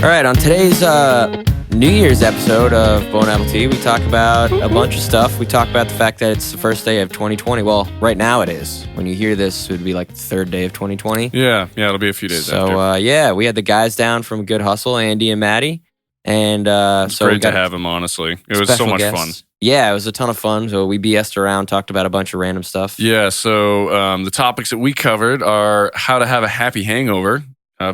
All right, on today's New Year's episode of Bone Apple Tea, we talk about a bunch of stuff. We talk about the fact that it's the first day of 2020. Well, right now it is. When you hear this, it would be like the third day of 2020. Yeah, it'll be a few days after. So, we had the guys down from Good Hustle, Andy and Maddie. And it's great to have them, honestly. It was so much fun. Yeah, it was a ton of fun. So we BS'd around, talked about a bunch of random stuff. Yeah, so the topics that we covered are how to have a happy hangover.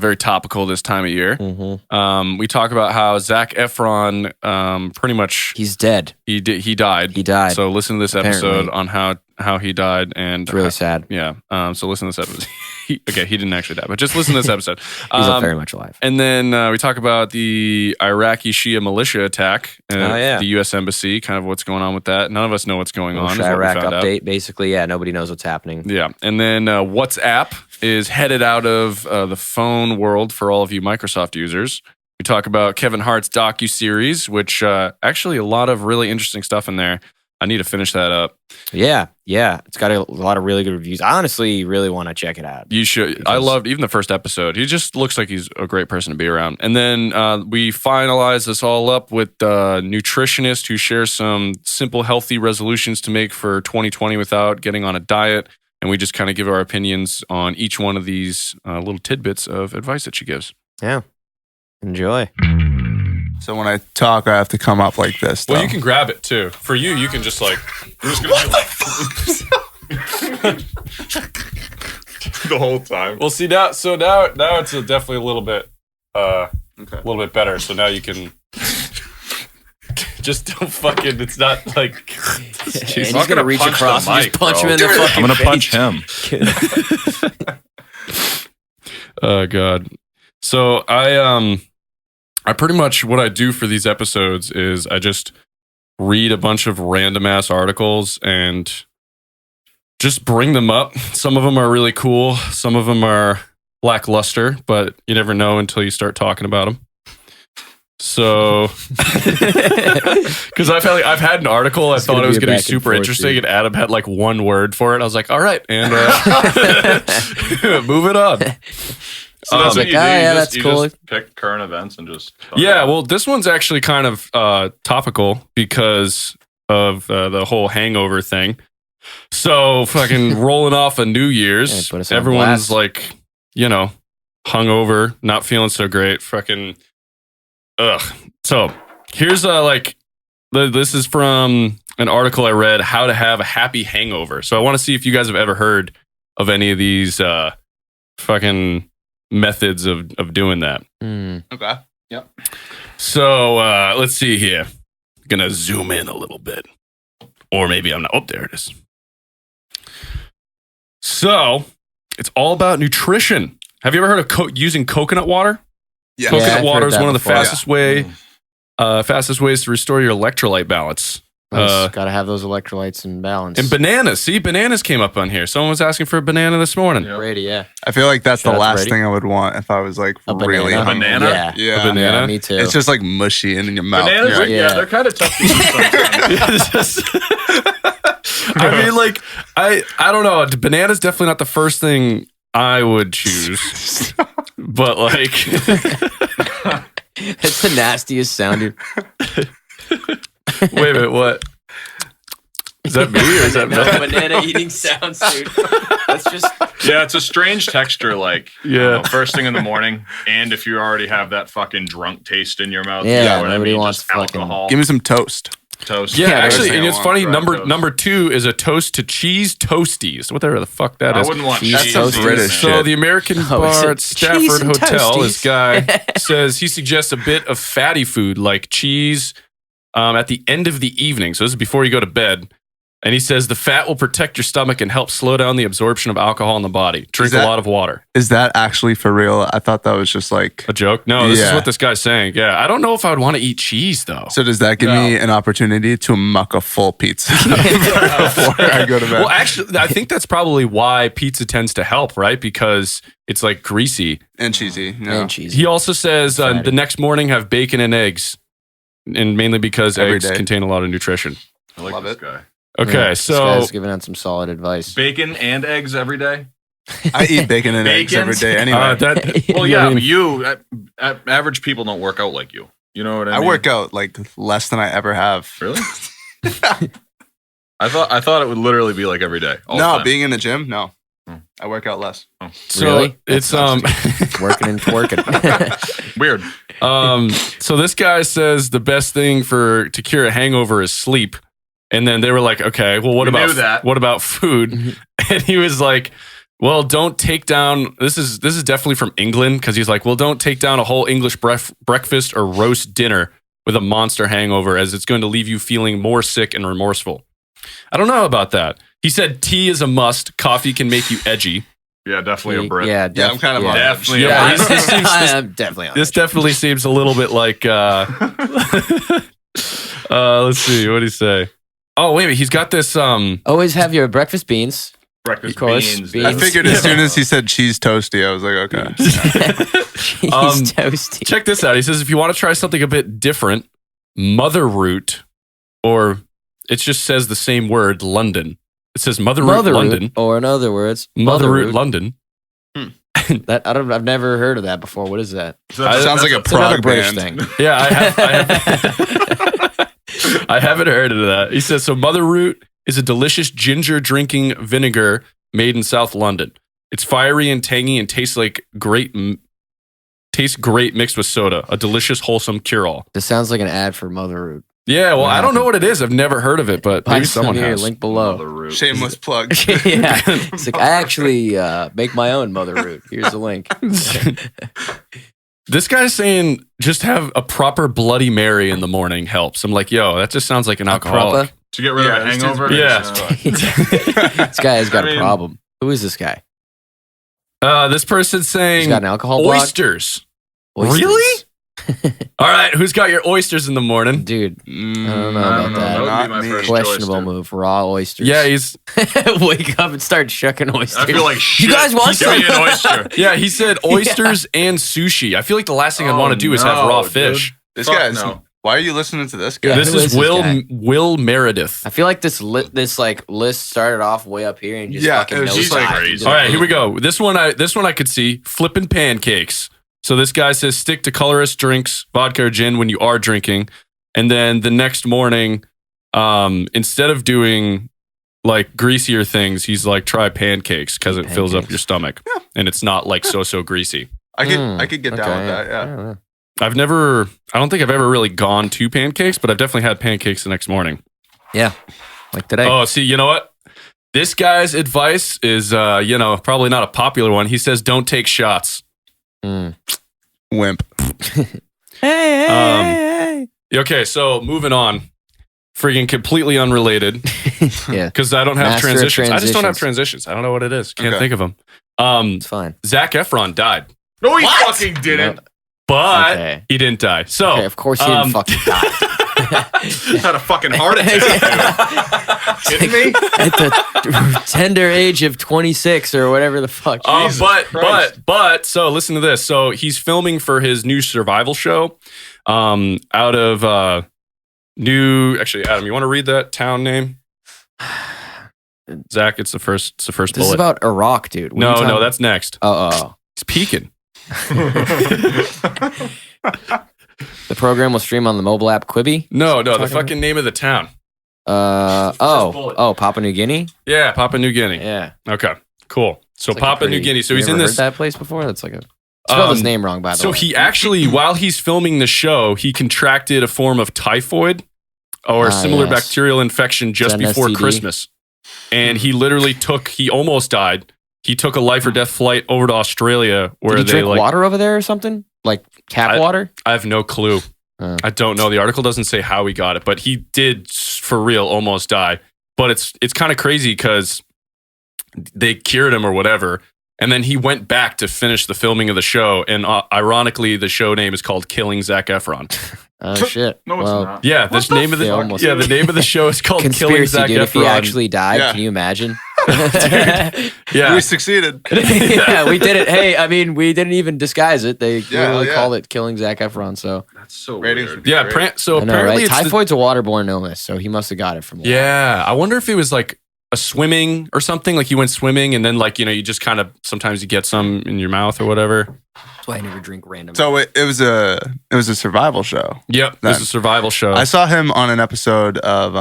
Very topical this time of year. Mm-hmm. We talk about how Zac Efron pretty much... He's dead. He died. He died. So listen to this episode on how he died. And it's really sad. Yeah. So listen to this episode. He didn't actually die, but just listen to this episode. He's very much alive. And then we talk about the Iraqi Shia militia attack at the U.S. Embassy, kind of what's going on with that. None of us know what's going on. Iraq update, basically. Yeah, nobody knows what's happening. Yeah. And then WhatsApp is headed out of the phone world for all of you Microsoft users. We talk about Kevin Hart's docuseries, which actually a lot of really interesting stuff in there. I need to finish that up. Yeah. It's got a lot of really good reviews. I honestly really want to check it out. You should. I loved even the first episode. He just looks like he's a great person to be around. And then we finalize this all up with a nutritionist who shares some simple, healthy resolutions to make for 2020 without getting on a diet. And we just kind of give our opinions on each one of these little tidbits of advice that she gives. Yeah. Enjoy. So when I talk, I have to come up like this. Well, you can grab it too. For you, you can just like... You're just gonna the whole time. Well, see, now it's definitely a little bit better. So now you can... Just don't fucking... It's not like... He's going to reach across and just punch him in the fucking I'm going to punch him. Oh, God. So I pretty much... What I do for these episodes is I just read a bunch of random-ass articles and just bring them up. Some of them are really cool. Some of them are lackluster, but you never know until you start talking about them. So, because I've had an article I thought it was going to be super interesting, and Adam had like one word for it. I was like, all right, and move it on. So that's what you do. That's cool. Just pick current events and just... Well, this one's actually kind of topical because of the whole hangover thing. So, fucking rolling off of New Year's, everyone's like, hungover, not feeling so great, fucking... Ugh. So here's this is from an article I read, How to Have a Happy Hangover. So I want to see if you guys have ever heard of any of these fucking methods of doing that. Okay. Yep. So let's see here. Gonna zoom in a little bit. Or maybe I'm not. Oh, there it is. So it's all about nutrition. Have you ever heard of using coconut water? Yeah. Coconut water is one of the fastest ways to restore your electrolyte balance. Got to have those electrolytes in balance. And bananas. See, bananas came up on here. Someone was asking for a banana this morning. Yep. Brady, yeah. I feel like that's the last thing I would want if I was like really banana. A banana? Yeah. A banana? Yeah, me too. It's just like mushy in your mouth. Bananas, You're like, they're kind of tough to eat sometimes. I mean, like, I don't know. Banana's definitely not the first thing I would choose. But like... That's the nastiest sound. Wait a minute, what? Is that me or is that no, banana eating sounds, dude. That's just... Yeah, it's a strange texture, like, Yeah. First thing in the morning, and if you already have that fucking drunk taste in your mouth, Yeah, you know what nobody I mean? wants Just fucking- alcohol. give me some toast. Toast. Yeah, Yeah, actually, there's and it's no funny. dry toast. Number 2 is a toast to cheese toasties. Whatever the fuck that I is. wouldn't want Cheese cheese. That's some British So shit. the American Oh, bar is at it Stafford cheese and Hotel, toasties? this guy says he suggests a bit of fatty food like cheese at the end of the evening. So this is before you go to bed. And he says the fat will protect your stomach and help slow down the absorption of alcohol in the body. Drink a lot of water. Is that actually for real? I thought that was just like... A joke? No, this is Yeah. what this guy's saying. Yeah, I don't know if I would want to eat cheese though. So does that give me an opportunity to muck a full pizza before I go to bed? Well, actually, I think that's probably why pizza tends to help, right? Because it's like greasy. And cheesy. Yeah. And cheese. He also says the next morning have bacon and eggs, and mainly because Every eggs day. contain a lot of nutrition. I like Love this it. guy. Okay, Yeah, so this guy's giving out some solid advice. Bacon and eggs every day? I eat bacon and eggs every day anyway. Well, yeah, but you average people don't work out like you. You know what I mean? I work out like less than I ever have. Really? I thought it would literally be like every day. All the No, time. being in the gym, no. I work out less. So Really? it's Working and twerking. Weird. So this guy says the best thing to cure a hangover is sleep. And then they were like, okay, well, what about food? And he was like, well, don't take down. This is definitely from England, because he's like, well, don't take down a whole English breakfast or roast dinner with a monster hangover, as it's going to leave you feeling more sick and remorseful. I don't know about that. He said tea is a must. Coffee can make you edgy. Yeah, definitely a Brit. Yeah, I'm kind of on Definitely a Yeah, Brit. I'm definitely on This definitely seems a little bit like. Let's see. What did he say? Oh, wait a minute. He's got this. Always have your breakfast beans. Breakfast Of course, beans. beans. I figured as soon as he said cheese toasty, I was like, okay. He's toasty. Check this out. He says if you want to try something a bit different, mother root, or it just says the same word, London. It says mother root London, or in other words, mother root London. I've never heard of that before. What is that? Sounds like a It's another prog British band. thing. Yeah, I haven't heard of that. He says so. Mother root is a delicious ginger drinking vinegar made in South London. It's fiery and tangy and tastes great mixed with soda. A delicious, wholesome cure-all. This sounds like an ad for Mother Root. Yeah, well, I don't know what it is. I've never heard of it, but maybe someone here, has. link below. Mother root. Shameless plug. Yeah, it's like I actually make my own Mother Root. Here's the link. This guy's saying just have a proper Bloody Mary in the morning helps. I'm like, yo, that just sounds like an alcoholic. To get rid of a hangover? Yeah. This guy has got I mean- a problem. Who is this guy? This person's He's saying got an alcohol block? oysters. Oysters. Really? All right, who's got your oysters in the morning? Dude, I don't know I about don't know. that. That would be Not my me. first Questionable choice, dude. move. Raw oysters. Yeah, he's Wake up and start shucking oysters. I feel like shit. You guys want Give me some? an oyster. yeah, he said oysters and sushi. I feel like the last thing I'd want to do is have no, raw dude. fish. This Fuck guy's. no. Why are you listening to this guy? Yeah, This who is is this guy? Will Meredith. I feel like this list started off way up here and just Yeah, fucking it was just nosedived like crazy. into All the right, here we bottom. go. This one I could see flipping pancakes. So this guy says stick to colorless drinks, vodka or gin when you are drinking, and then the next morning, instead of doing like greasier things, he's like try pancakes because it fills up Pancakes. your stomach and it's not like so greasy. I could get down with that. I Yeah. don't know. I don't think I've ever really gone to pancakes, but I've definitely had pancakes the next morning. Yeah, like today. Oh, see, you know what? This guy's advice is, probably not a popular one. He says, don't take shots. Mm. Wimp. Hey. Okay, so moving on. Friggin' completely unrelated Yeah, because I don't have Master of transitions. I just don't have transitions. transitions. I don't know what it is. Can't Okay. think of them. it's fine. Zac Efron died, No, he What? fucking didn't. but Okay. he didn't die. So, Okay, of course he didn't fucking die. He had a fucking heart attack. dude. Kidding me? At the tender age of 26 or whatever the fuck. Jesus Christ. but so listen to this. So he's filming for his new survival show out of actually, Adam, you want to read that town name? Zach, it's the first This bullet. is about Iraq, dude. What are you no, talking- that's next. Oh. It's peaking. The program will stream on the mobile app Quibi. No, the Talking fucking name of the town. Oh, Papua New Guinea. Yeah, Papua New Guinea. Yeah. Okay, cool. So It's like a Papua New pretty- Guinea. So you he's ever in heard this. that place before. That's like a spelled his name wrong by the So way. he actually, while he's filming the show, he contracted a form of typhoid or similar yes. bacterial infection just It's an before STD. Christmas. And he literally he almost died. He took a life or death flight over to Australia where Did he they drink water over there or something? Like tap water? I have no clue. Oh. I don't know. The article doesn't say how he got it, but he did for real almost die. But it's kind of crazy because they cured him or whatever. And then he went back to finish the filming of the show. And ironically, the show name is called Killing Zac Efron. Oh shit. No, it's Well, not. Yeah, the name of They almost- the name of the show is called Killing Conspiracy, Zac dude. If he Efron. actually died, Yeah. can you imagine? Yeah, We succeeded. Yeah, we did it. Hey, I mean, we didn't even disguise it. They literally yeah. called it Killing Zac Efron. So That's so Ratings weird. would be yeah. great. So I know, apparently right? it's Typhoid's a waterborne illness, so he must have got it from water. yeah. I wonder if it was like a swimming or something. Like he went swimming, and then like you just kind of sometimes you get some in your mouth or whatever. That's why I never drink random. So it was a survival show. Yep, it was a survival show. I saw him on an episode of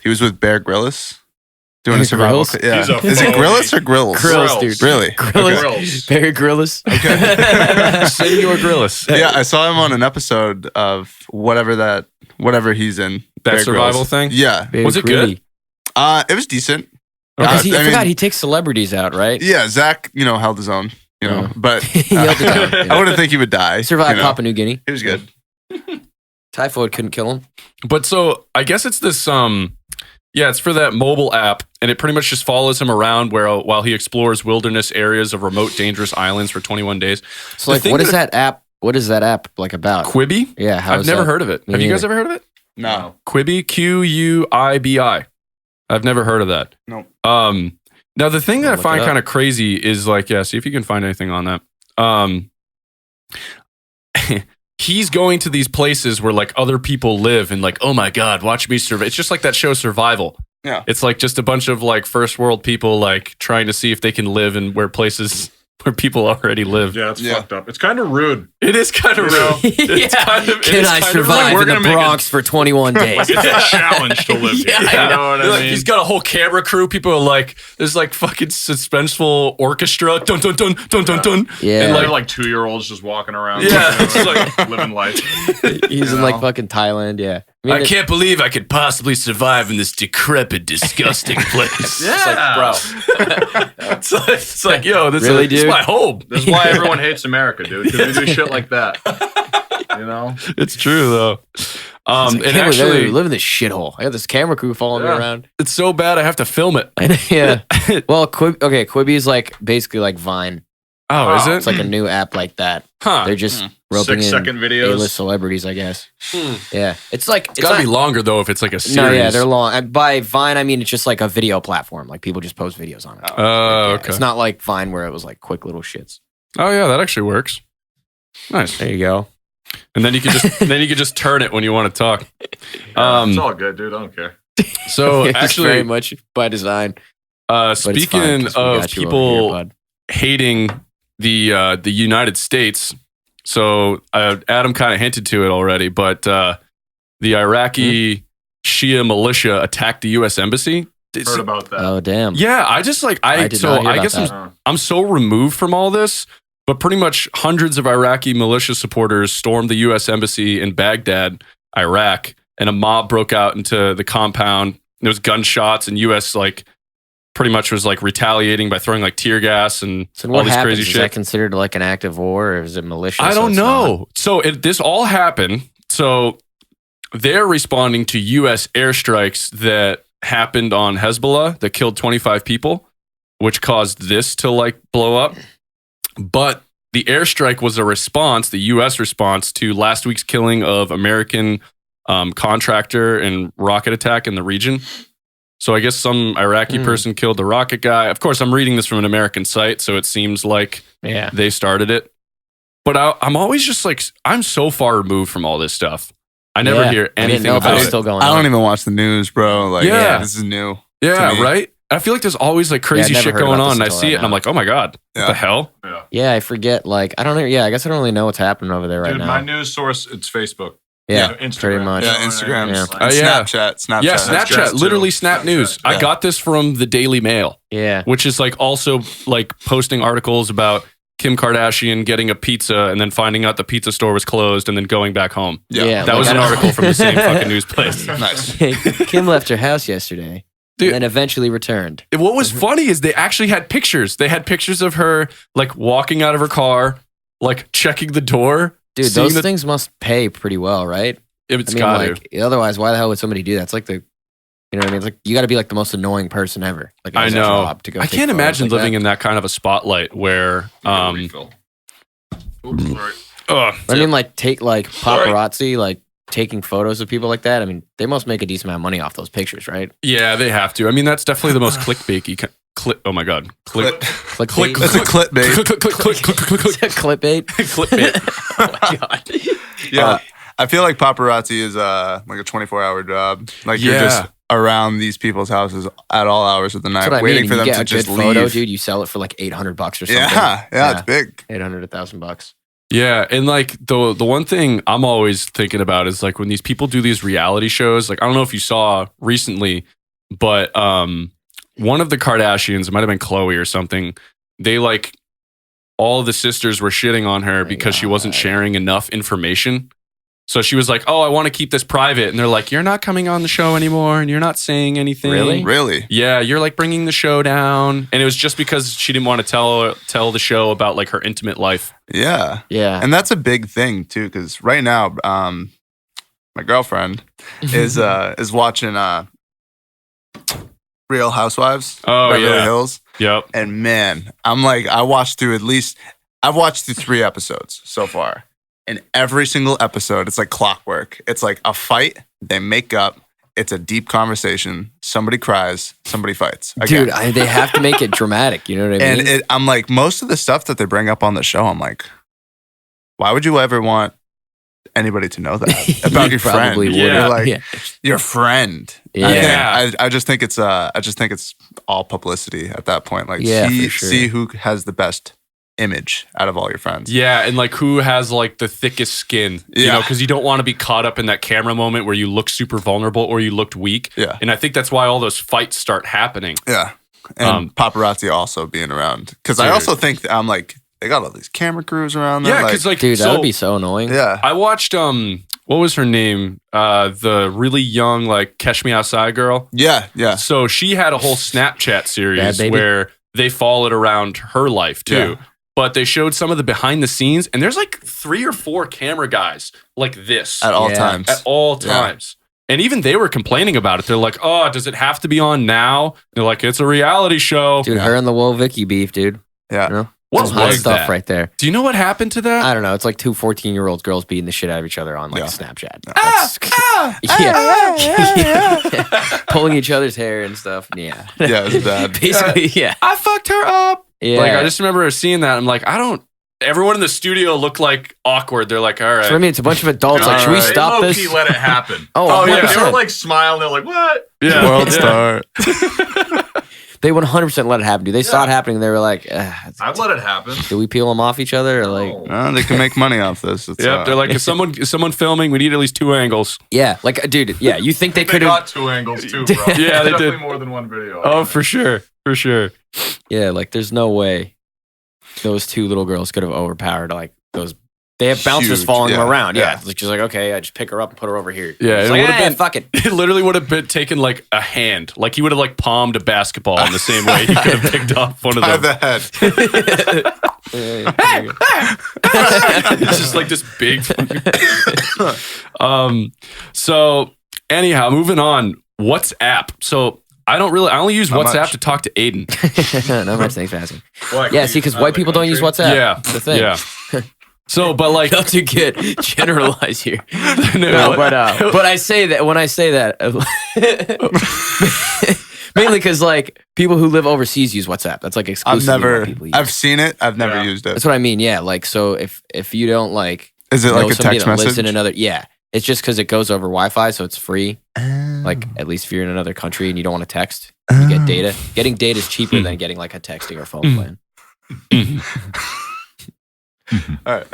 he was with Bear Grylls doing a survival. Grylls? Yeah, is it Grylls or Grills? Grills, dude. Really? Grills. Barry Grills. Okay. Senor Grillis. Yeah, I saw him on an episode of whatever he's in. That Bear survival Grylls. thing? Yeah. Barry Was it Grilly. It was decent. Okay. I I mean- forgot he takes celebrities out, right? Yeah, Zach, held his own, but He held it down, yeah. I wouldn't think he would die. Survived you know. Papua New Guinea. He was good. Typhoid couldn't kill him. But so I guess it's this it's for that mobile app, and it pretty much just follows him around while he explores wilderness areas of remote, dangerous islands for 21 days. So The like, thing what is that- that app? What is that app like about? Quibi? Yeah, I've never heard of it. Me Have you guys neither. ever heard of it? No. Quibi, Q-U-I-B-I. I've never heard of that. Nope. Now the thing that I'll I look find it up. kind of crazy is like, see if you can find anything on that. He's going to these places where like other people live and like, oh my God, watch me survive. It's just like that show Survival. Yeah. It's like just a bunch of like first world people like trying to see if they can live in places where people already live. Yeah, it's Yeah. fucked up. It's kind of rude. It is kind of You know? real. It's Yeah. kind of, it Can is I kind of survive real. in the Bronx for 21 days? It's a challenge to live here. Yeah, You know what I Like, mean? he's got a whole camera crew. People are like, there's like fucking suspenseful orchestra. Dun, dun, dun, dun, dun, dun. Yeah. And They're like, like 2-year-olds just walking around. Yeah, you it's know, like- living life. He's You in like know? fucking Thailand. Yeah. I can't believe I could possibly survive in this decrepit, disgusting place. Yeah. It's like, bro. it's like, yo, this Really, is dude? my home. This is why everyone hates America, dude. Because we do shit like that. You know? It's true though. I And can't actually, believe live in this shithole. I got this camera crew following me Yeah. around. it's so bad I have to film it. Yeah. Well, Quibi is like basically like Vine. Oh, is Oh, it? It's like a new app like that. Huh. They're just roping 6-second in videos. A-list celebrities, I guess. Hmm. Yeah. It's like It's gotta be longer though if it's like a series. No, yeah, they're long. By Vine, I mean it's just like a video platform. Like people just post videos on it. Oh, Yeah, okay. It's not like Vine where it was like quick little shits. Oh yeah, that actually works. Nice. There you go. And then you could just turn it when you want to talk. It's all good, dude. I don't care. So It's very actually, much by design. But it's fine speaking 'cause we of got you over people here, bud. hating the United States, so Adam kind of hinted to it already, but the Iraqi Shia militia attacked the U.S. embassy. Heard about that. Oh damn. Yeah, I just like I did not hear I about guess that. I'm so removed from all this, but pretty much hundreds of Iraqi militia supporters stormed the U.S. embassy in Baghdad, Iraq, and a mob broke out into the compound. There was gunshots, and U.S. like pretty much was like retaliating by throwing like tear gas and So all what this happens? crazy Is shit. that considered like an act of war, or is it malicious? I so don't it's not? know. So this all happened. So they're responding to U.S. airstrikes that happened on Hezbollah that killed 25 people, which caused this to like blow up. But the airstrike was a response, the U.S. response to last week's killing of American contractor and rocket attack in the region. So I guess some Iraqi person killed the rocket guy. Of course, I'm reading this from an American site, so it seems like Yeah. they started it. But I'm always just like, I'm so far removed from all this stuff. I never Yeah. hear I didn't anything know if it about was it. still going I on. don't even watch the news, bro. Like, Yeah. this is new. Yeah, to me. right? I feel like there's always like crazy never shit heard going about on. this And I until see right it and I'm now. like, oh my God, what Yeah. the hell? Yeah. Yeah, I forget. Like I don't know. Yeah, I guess I don't really know what's happening over there right Dude, now. my news source, it's Facebook. Yeah, Instagram. pretty much. Yeah, You know what I Instagram. mean? Yeah. Like, Oh, yeah. Snapchat. Yeah, Snapchat Snapchat, too. literally Snap Snapchat. News. I Yeah. got this from the Daily Mail, Yeah. which is like also like posting articles about Kim Kardashian getting a pizza and then finding out the pizza store was closed and then going back home. Yeah. That was an article from the same fucking news place. Nice. Kim left her house yesterday, Dude. and then eventually returned. What was funny is they actually had pictures. They had pictures of her like walking out of her car, like checking the door. Dude, seeing those the- things must pay pretty well, right? It's I mean, got like otherwise, why the hell would somebody do that? It's like you know what I mean? It's like you got to be like the most annoying person ever. Like I as a know. job to go I take can't photos imagine like living that. in that kind of a spotlight where, refill. Oops, sorry. I mean, like take like paparazzi, like taking photos of people like that. I mean, they must make a decent amount of money off those pictures, right? yeah, they have to. I mean, that's definitely the most clickbaity. Oh my god, Clip. Clickbait. That's a clickbait. click, Clickbait. clickbait. Oh my god. Yeah. I feel like paparazzi is like a 24-hour job. Like you're Yeah. just around these people's houses at all hours of the night, That's what I waiting mean. for You them get to a just good leave. photo, dude. You sell it for like $800 or something. Yeah, it's big. 800, $1,000. Yeah, and like the one thing I'm always thinking about is like when these people do these reality shows. Like I don't know if you saw recently, but one of the Kardashians, it might have been Khloe or something. They like all of the sisters were shitting on her because she wasn't sharing enough information. So she was like, "Oh, I want to keep this private," and they're like, "You're not coming on the show anymore, and you're not saying anything." Really? Yeah, you're like bringing the show down, and it was just because she didn't want to tell the show about like her intimate life. Yeah. Yeah. And that's a big thing too, because right now, my girlfriend is watching Real Housewives. Oh, Beverly yeah. Hills. Yep. And man, I've watched through 3 episodes so far. And every single episode, it's like clockwork. It's like a fight, they make up, it's a deep conversation, somebody cries, somebody fights. Again. Dude, they have to make it dramatic. You know what I mean? And I'm like, most of the stuff that they bring up on the show, I'm like, why would you ever want anybody to know that about your friend? Probably would. You're like, Yeah. your friend. Yeah. I just think it's all publicity at that point. Like, Yeah, for sure. see who has the best image out of all your friends. Yeah, and like who has like the thickest skin, you Yeah. know, because you don't want to be caught up in that camera moment where you look super vulnerable or you looked weak. Yeah. And I think that's why all those fights start happening. Yeah. And paparazzi also being around. Because I Dude. also think that I'm like, they got all these camera crews around there. Yeah, because like, Dude, that so would be so annoying. yeah. I watched what was her name? The really young like Catch Me Outside girl. Yeah. Yeah. So she had a whole Snapchat series Bad Baby? where they followed around her life too. Yeah. But they showed some of the behind the scenes, and there's like 3 or 4 camera guys like this At all Yeah. times. at all times. And even they were complaining about it. They're like, "Oh, does it have to be on now?" They're like, "It's a reality show." Dude, her and the Woe Vicky beef, dude. Yeah. You know? What Some hot was stuff that? right there. Do you know what happened to that? I don't know. It's like 2 14-year-old girls beating the shit out of each other on like Yeah. Snapchat. Yeah. Pulling each other's hair and stuff. Yeah. Yeah, it's bad. Basically, yeah. I fucked her up. Yeah. Like I just remember seeing that. I'm like, everyone in the studio looked like awkward. They're like, all right. So, I mean, it's a bunch of adults. Like, should we Alright. stop They this? low-key let it happen. Oh, yeah. They 100%. were like smiling. They're like, what? Yeah. World Yeah. star. They 100% let it happen, dude. They saw it happening. They were like, I'd let it happen. do we peel them off each other? Or like, No. They can make money off this. It's, Yep. They're like, is someone filming? We need at least 2 angles. yeah, like, dude, yeah. You think they They could have? got 2 angles too, bro. Yeah, they Definitely did. more than one video. Oh, for sure. For sure. Yeah, like, there's no way those 2 little girls could have overpowered like those. They have bouncers Huge, following them yeah, around. Yeah, yeah. it's just like, okay, I just pick her up and put her over here. Yeah, It's it like, would've been- fuck it. It literally would have been taken like a hand. Like he would have like palmed a basketball in the same way he could have picked up one of by them. the head. It's just like this big. So anyhow, moving on. WhatsApp. So I only use Not WhatsApp much. to talk to Aiden. No much. Thanks for asking. What, Yeah, see, because white people don't use WhatsApp. Yeah. That's the thing. Yeah. So, but like, Not to get generalize here. no, No, but I say that when I say that, mainly because like people who live overseas use WhatsApp. That's like exclusively what people use. I've seen it. I've never Yeah. used it. That's what I mean. Yeah, like so if you don't like Is it know like a somebody text that lives message? in another, yeah, it's just because it goes over Wi-Fi, so it's free. Oh. Like at least if you're in another country and you don't want to text, you get data. Getting data is cheaper than getting like a texting or phone plan. All right.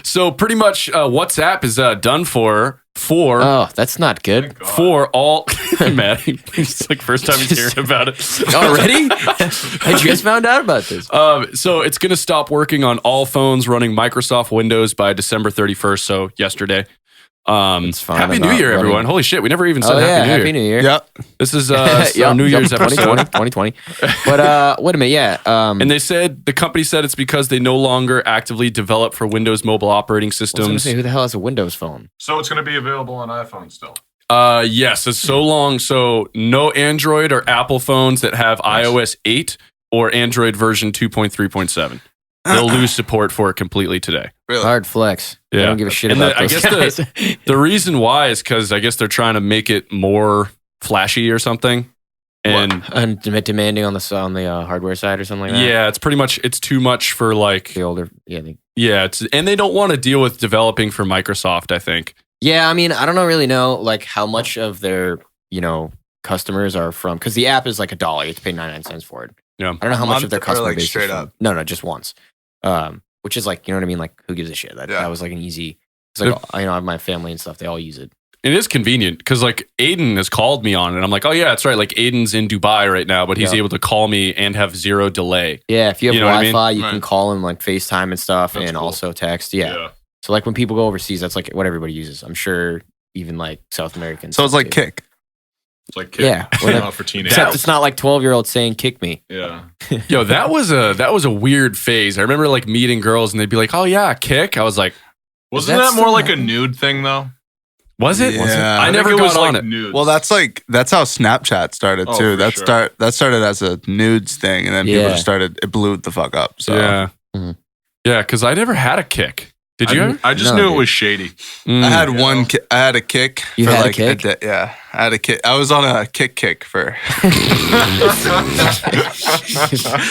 So pretty much, WhatsApp is done for Oh, that's not good. God. for all. Matt, it's like first time he's hearing about it. Already? I just found out about this. So it's going to stop working on all phones running Microsoft Windows by December 31st. So yesterday. It's fine. Happy I'm New not Year, running- everyone! Holy shit, we never even said Oh yeah, Happy New Year. Yep. This is Yup, New Year's yup, 2020, episode. 2020. But wait a minute, yeah. And they said the company said it's because they no longer actively develop for Windows mobile operating I was gonna systems. say, who the hell has a Windows phone? So it's going to be available on iPhone still. Yes, it's so long. So no Android or Apple phones that have iOS 8 or Android version 2.3.7. They'll lose support for it completely today. Really? Hard flex. I Yeah. don't give a shit And about I those guess guys. The reason why is because I guess they're trying to make it more flashy or something. And And demanding on the hardware side or something like that. yeah, it's too much for like The older, and they don't want to deal with developing for Microsoft, I think. Yeah, I mean, I don't really know like how much of their, customers are from, because the app is like $1. You have to pay 99 cents for it. Yeah. I don't know how much of their Month or, customer like, base is straight from. up? No, just once. Which is like, you know what I mean? Like, who gives a shit? That was like an easy. It's like, I have my family and stuff. They all use it. It is convenient because like Aiden has called me on it. And I'm like, oh yeah, that's right. Like Aiden's in Dubai right now, but he's able to call me and have zero delay. Yeah, if you have You know what I Wi-Fi, mean? you can call and like FaceTime and stuff, That's and cool. also text. Yeah. So like when people go overseas, that's like what everybody uses. I'm sure even like South Americans. So it's like Kick. It's like Yeah, for teenagers. except it's not like 12-year-olds saying "kick me." Yeah. Yo, that was a weird phase. I remember like meeting girls and they'd be like, oh yeah, kick. I was like, Wasn't that that more still like a happening? nude thing though? was it? Yeah. I I never think it got was on like it. nudes. Well, that's how Snapchat started Oh, too. for That sure. started as a nudes thing, and then people Yeah. just started. It blew the fuck up. So Yeah. Mhm. Yeah, because I never had a kick. Did you ever? I just No, knew it dude. was shady. Mm. I had You one. know? I had a kick. You for had a like kick? day. Yeah, I had a kick. I was on a kick for. Been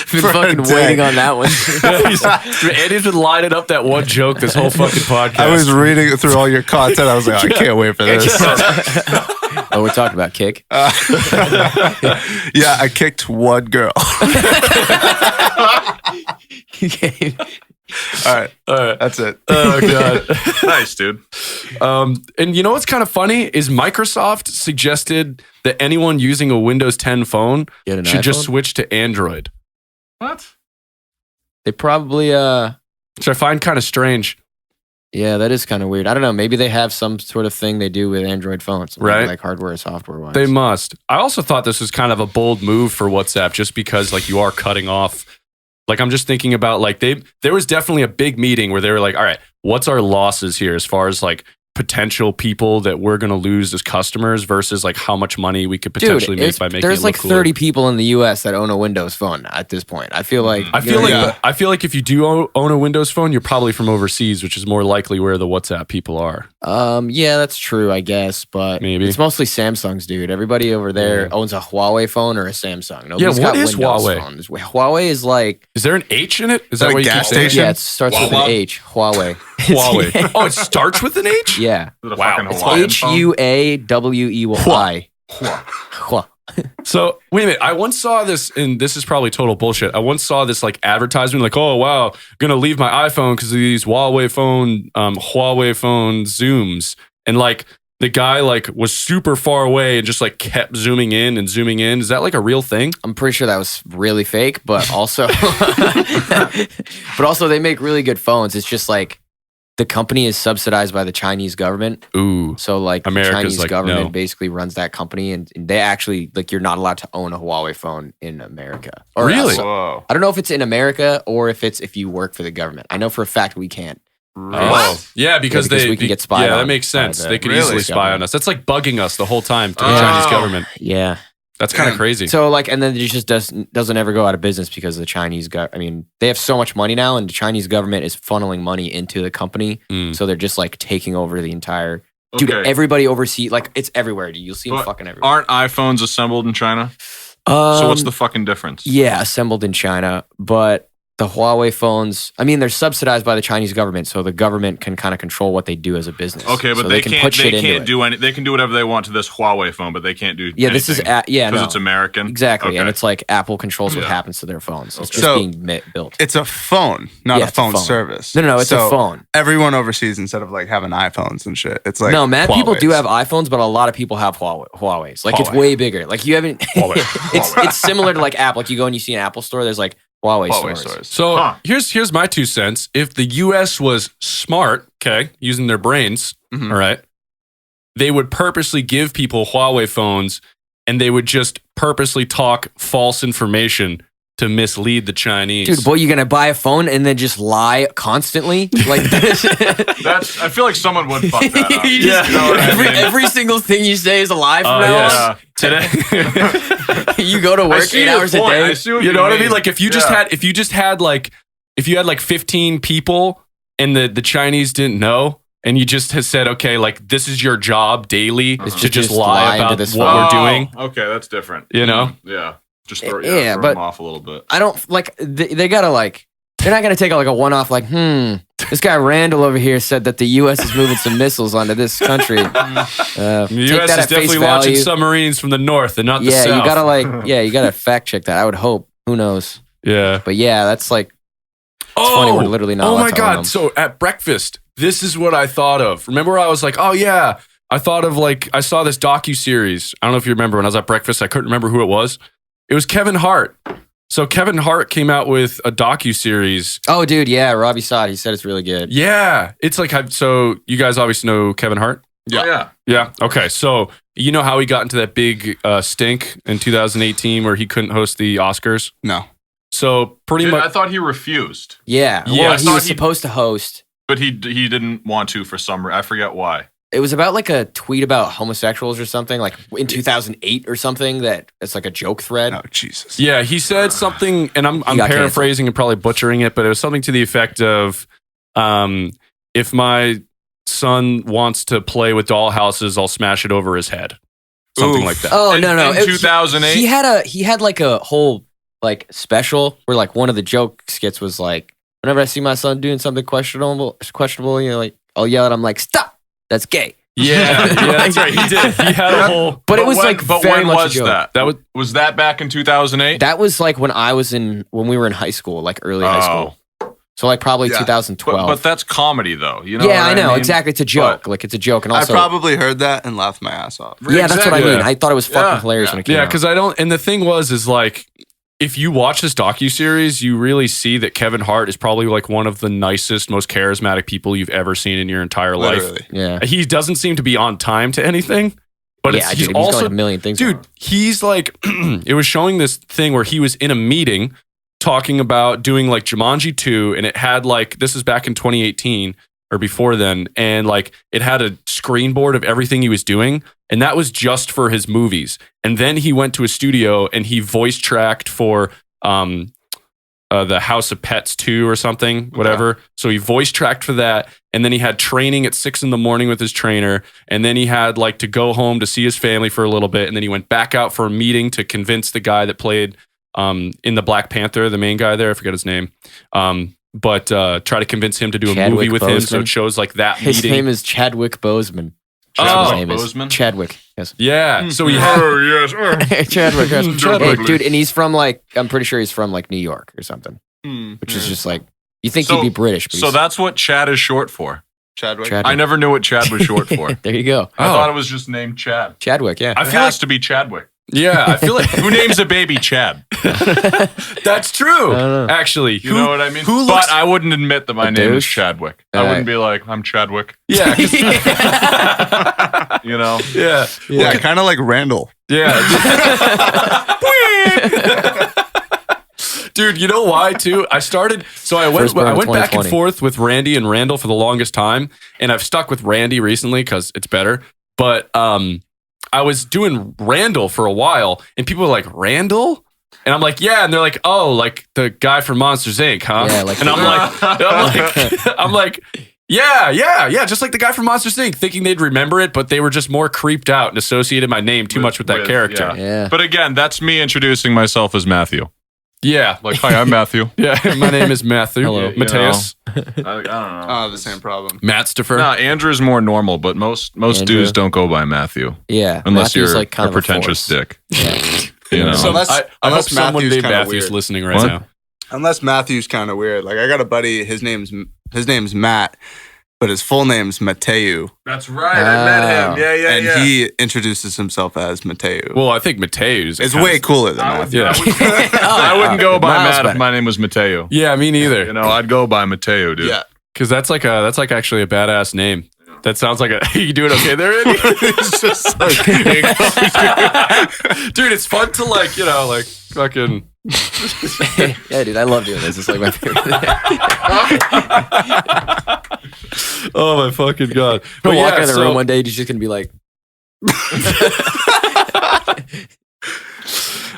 For a fucking day. waiting on that one. Andy's been lining up that one joke this whole fucking podcast. I was reading through all your content. I was like, I can't wait for this. Oh, we're talking about kick. Yeah, I kicked one girl. All right, that's it. Oh god. Nice, dude. And you know what's kind of funny is Microsoft suggested that anyone using a Windows 10 phone Get an should just iPhone? switch to Android, What? They probably which I find kind of strange. yeah, that is kind of weird. I don't know. Maybe they have some sort of thing they do with Android phones, maybe Right. like hardware or software wise. They must. I also thought this was kind of a bold move for WhatsApp, just because like you are cutting off. Like I'm just thinking about like there was definitely a big meeting where they were like, all right, what's our losses here as far as like potential people that we're going to lose as customers versus like how much money we could potentially Dude, make by making there's it like look cooler. 30 people in the U.S. that own a Windows phone at this point. I feel like I feel like Yeah. I feel like if you do own a Windows phone, you're probably from overseas, which is more likely where the WhatsApp people are. yeah, that's true, I guess, but Maybe. it's mostly Samsungs, dude. Everybody over there owns a Huawei phone or a Samsung. Nobody's what got is Windows Huawei? Phones. Huawei is like Is there an H in it? Is that that a what you gas keep saying? station? yeah, it starts with Wawa? an H. Huawei. Huawei. Oh, it starts with an H? Yeah, Is it a Wow. fucking it's Hawaiian phone? HUAWEY. Hua. So wait a minute. I once saw this, and this is probably total bullshit. I once saw this like advertisement, like, "Oh wow, gonna leave my iPhone because of these Huawei phone zooms," and like the guy like was super far away and just like kept zooming in and zooming in. Is that like a real thing? I'm pretty sure that was really fake, but also, they make really good phones. It's just like the company is subsidized by the Chinese government. Ooh, So like America's the Chinese like, government no. basically runs that company, and they actually like you're not allowed to own a Huawei phone in America. Really? Whoa. I don't know if it's in America or if you work for the government. I know for a fact we can't. Oh. Yeah, because because they we can get spied Yeah, that on makes by sense. the They could Really? easily spy on us. That's like bugging us the whole time to the Oh. Chinese government. Yeah. That's kind of Damn. crazy. So like, and then it just doesn't ever go out of business because the Chinese I mean, they have so much money now, and the Chinese government is funneling money into the company. Mm. So they're just like taking over the entire. Dude, Okay. everybody overseas, like it's everywhere. Dude. You'll see them But fucking everywhere. Aren't iPhones assembled in China? So what's the fucking difference? Yeah, assembled in China, but the Huawei phones, I mean, they're subsidized by the Chinese government, so the government can kind of control what they do as a business. Okay, but So they can can't. put They shit into can't it. do any. They can do whatever they want to this Huawei phone, but they can't do. Yeah, this is because no, it's American. exactly, and Okay. it's like Apple controls what Yeah. happens to their phones. It's Okay. just So- being built. It's a phone, not Yeah, a it's a phone phone. service. No, it's So a phone. Everyone overseas, instead of like having iPhones and shit, it's like No, mad people do Huawei's. have iPhones, but a lot of people have Huawei's. Like it's Huawei. way bigger. Like you haven't. it's Huawei. it's similar to like Apple. Like you go and you see an Apple store. There's like Huawei stores. stores. So Huh. here's my 2 cents. If the U.S. was smart, okay, using their brains, Mhm. all right, they would purposely give people Huawei phones, and they would just purposely talk false information to mislead the Chinese. Dude, boy, you gonna buy a phone and then just lie constantly? Like That's. I feel like someone would fuck that up. You just- You know what I mean? every single thing you say is a lie from Oh, now yeah. on. Today. You go to I work see 8 your hours a point. day. I see what You know what I mean? mean. Like if you just had like 15 people and the Chinese didn't know, and you just has said, okay, like this is your job daily It's to just just lie lie into about this what phone. we're doing. Okay, that's different. You know? Yeah. Just Yeah, throw but- them off a little bit. I don't like they gotta like they're not gonna take like a one off like This guy Randall over here said that the U.S. is moving some missiles onto this country. The U.S. is definitely launching submarines from the north and not the south. You gotta fact check that. I would hope. Who knows? Yeah. But yeah, that's like. It's funny. We're literally not. Oh my God! So at breakfast, this is what I thought of. Remember, I was like, oh yeah. I thought of I saw this docuseries. I don't know if you remember when I was at breakfast. I couldn't remember who it was. It was Kevin Hart. So Kevin Hart came out with a docuseries. Oh, dude, yeah, Robbie saw it. He said it's really good. Yeah, it's like so. You guys obviously know Kevin Hart. Yeah. Oh, yeah. Yeah. Okay. So you know how he got into that big stink in 2018 where he couldn't host the Oscars? No. So pretty much. I thought he refused. Yeah. Yeah, Well, he was supposed to host. But he didn't want to for some reason. I forget why. It was about like a tweet about homosexuals or something, like in 2008 or something. That it's like a joke thread. Oh Jesus. Yeah, he said something, and I'm got paraphrasing and probably butchering it, but it was something to the effect of, "If my son wants to play with dollhouses, I'll smash it over his head." Something like that. Oh In- no! in 2008? He had like a whole like special where like one of the joke skits was like, whenever I see my son doing something questionable, you know, like I'll yell at him like, "Stop! That's gay." Yeah, that's right. He did. He had a whole. But it was when, like but very when much was a joke. that? Was that back in 2008? That was like when we were in high school, like early high school. So like probably Yeah. 2012. But that's comedy though. You know? yeah, what I know mean? exactly. It's a joke. Like it's a joke, and I also probably heard that and laughed my ass off. yeah, that's what I Exactly. mean. I thought it was fucking Yeah. hilarious when it came Yeah, out. because I don't. And the thing is like, if you watch this docuseries, you really see that Kevin Hart is probably like one of the nicest, most charismatic people you've ever seen in your entire life. Literally. Yeah, He doesn't seem to be on time to anything, but yeah, he's dude, got also like a million things. dude. He's like, it was showing this thing where he was in a meeting talking about doing like Jumanji 2, and it had like, this is back in 2018 or before then, and like it had a screen board of everything he was doing, and that was just for his movies. And then he went to a studio and he voice tracked for the House of Pets 2 or something, whatever. So he voice tracked for that, and then he had training at 6 a.m. with his trainer, and then he had like to go home to see his family for a little bit, and then he went back out for a meeting to convince the guy that played in the Black Panther, the main guy there, I forget his name, but try to convince him to do a Chadwick movie with him. So Boseman. it shows like that His meeting. name is Chadwick Boseman. Oh, His name is Boseman? Chadwick. Yes. Yeah. So he had. Oh yes. Chadwick. Yes. Chadwick. Hey, dude, and he's from like, I'm pretty sure he's from like New York or something, which is just like, you think So- he'd be British, but So he's that's what Chad is short for. Chadwick. Chadwick. I never knew what Chad was short for. There you go. I Oh. thought it was just named Chad. Chadwick, yeah. I It feel has like. to be Chadwick. Yeah, I feel like Who names a baby Chad? that's true. I don't know. Actually, You know what I mean? who looks- But I wouldn't admit that my A name is douche? Chadwick. I Alright. wouldn't be like, I'm Chadwick. Yeah. 'cause- You know? yeah. Yeah, kind of like Randall. Yeah. Dude, you know why too? I went Firstborn of back and 2020. forth with Randy and Randall for the longest time, and I've stuck with Randy recently because it's better. But I was doing Randall for a while, and people were like, Randall? And I'm like, yeah, and they're like, oh, like the guy from Monsters Inc., huh? Yeah, like and I'm like, yeah, just like the guy from Monsters Inc., thinking they'd remember it, but they were just more creeped out and associated my name too much with that character. Yeah. But again, that's me introducing myself as Matthew. Yeah, Like, hi, I'm Matthew. yeah. My name is Matthew. Hello. Mateus. I don't know. Oh, the same problem. Matt Staffer. No, Andrew's more normal, but most Andrew. dudes don't go by Matthew Yeah. unless Matthew's you're like kind a of pretentious force. dick. Yeah. You know? So unless, I hope unless someone Matthew's named kind of Matthew's weird. listening right What? now. Unless Matthew's kind of weird. Like I got a buddy. His name's Matt, but his full name's Mateu, That's right. I met him. Yeah, and he introduces himself as Mateu. Well, I think Mateus. It's way cooler than Matthew. Yeah. I wouldn't go by Miles Matt better. if my name was Mateo. Yeah, me neither. You know, I'd go by Mateo, dude. Yeah. Because that's like actually a badass name. That sounds like a. You doing okay there, Andy? It's just like, Dude, it's fun to like fucking. Yeah, dude, I love doing this. It's like my favorite thing. Oh my fucking god! We'll But walk yeah, out of the so- room one day, he's just gonna be like,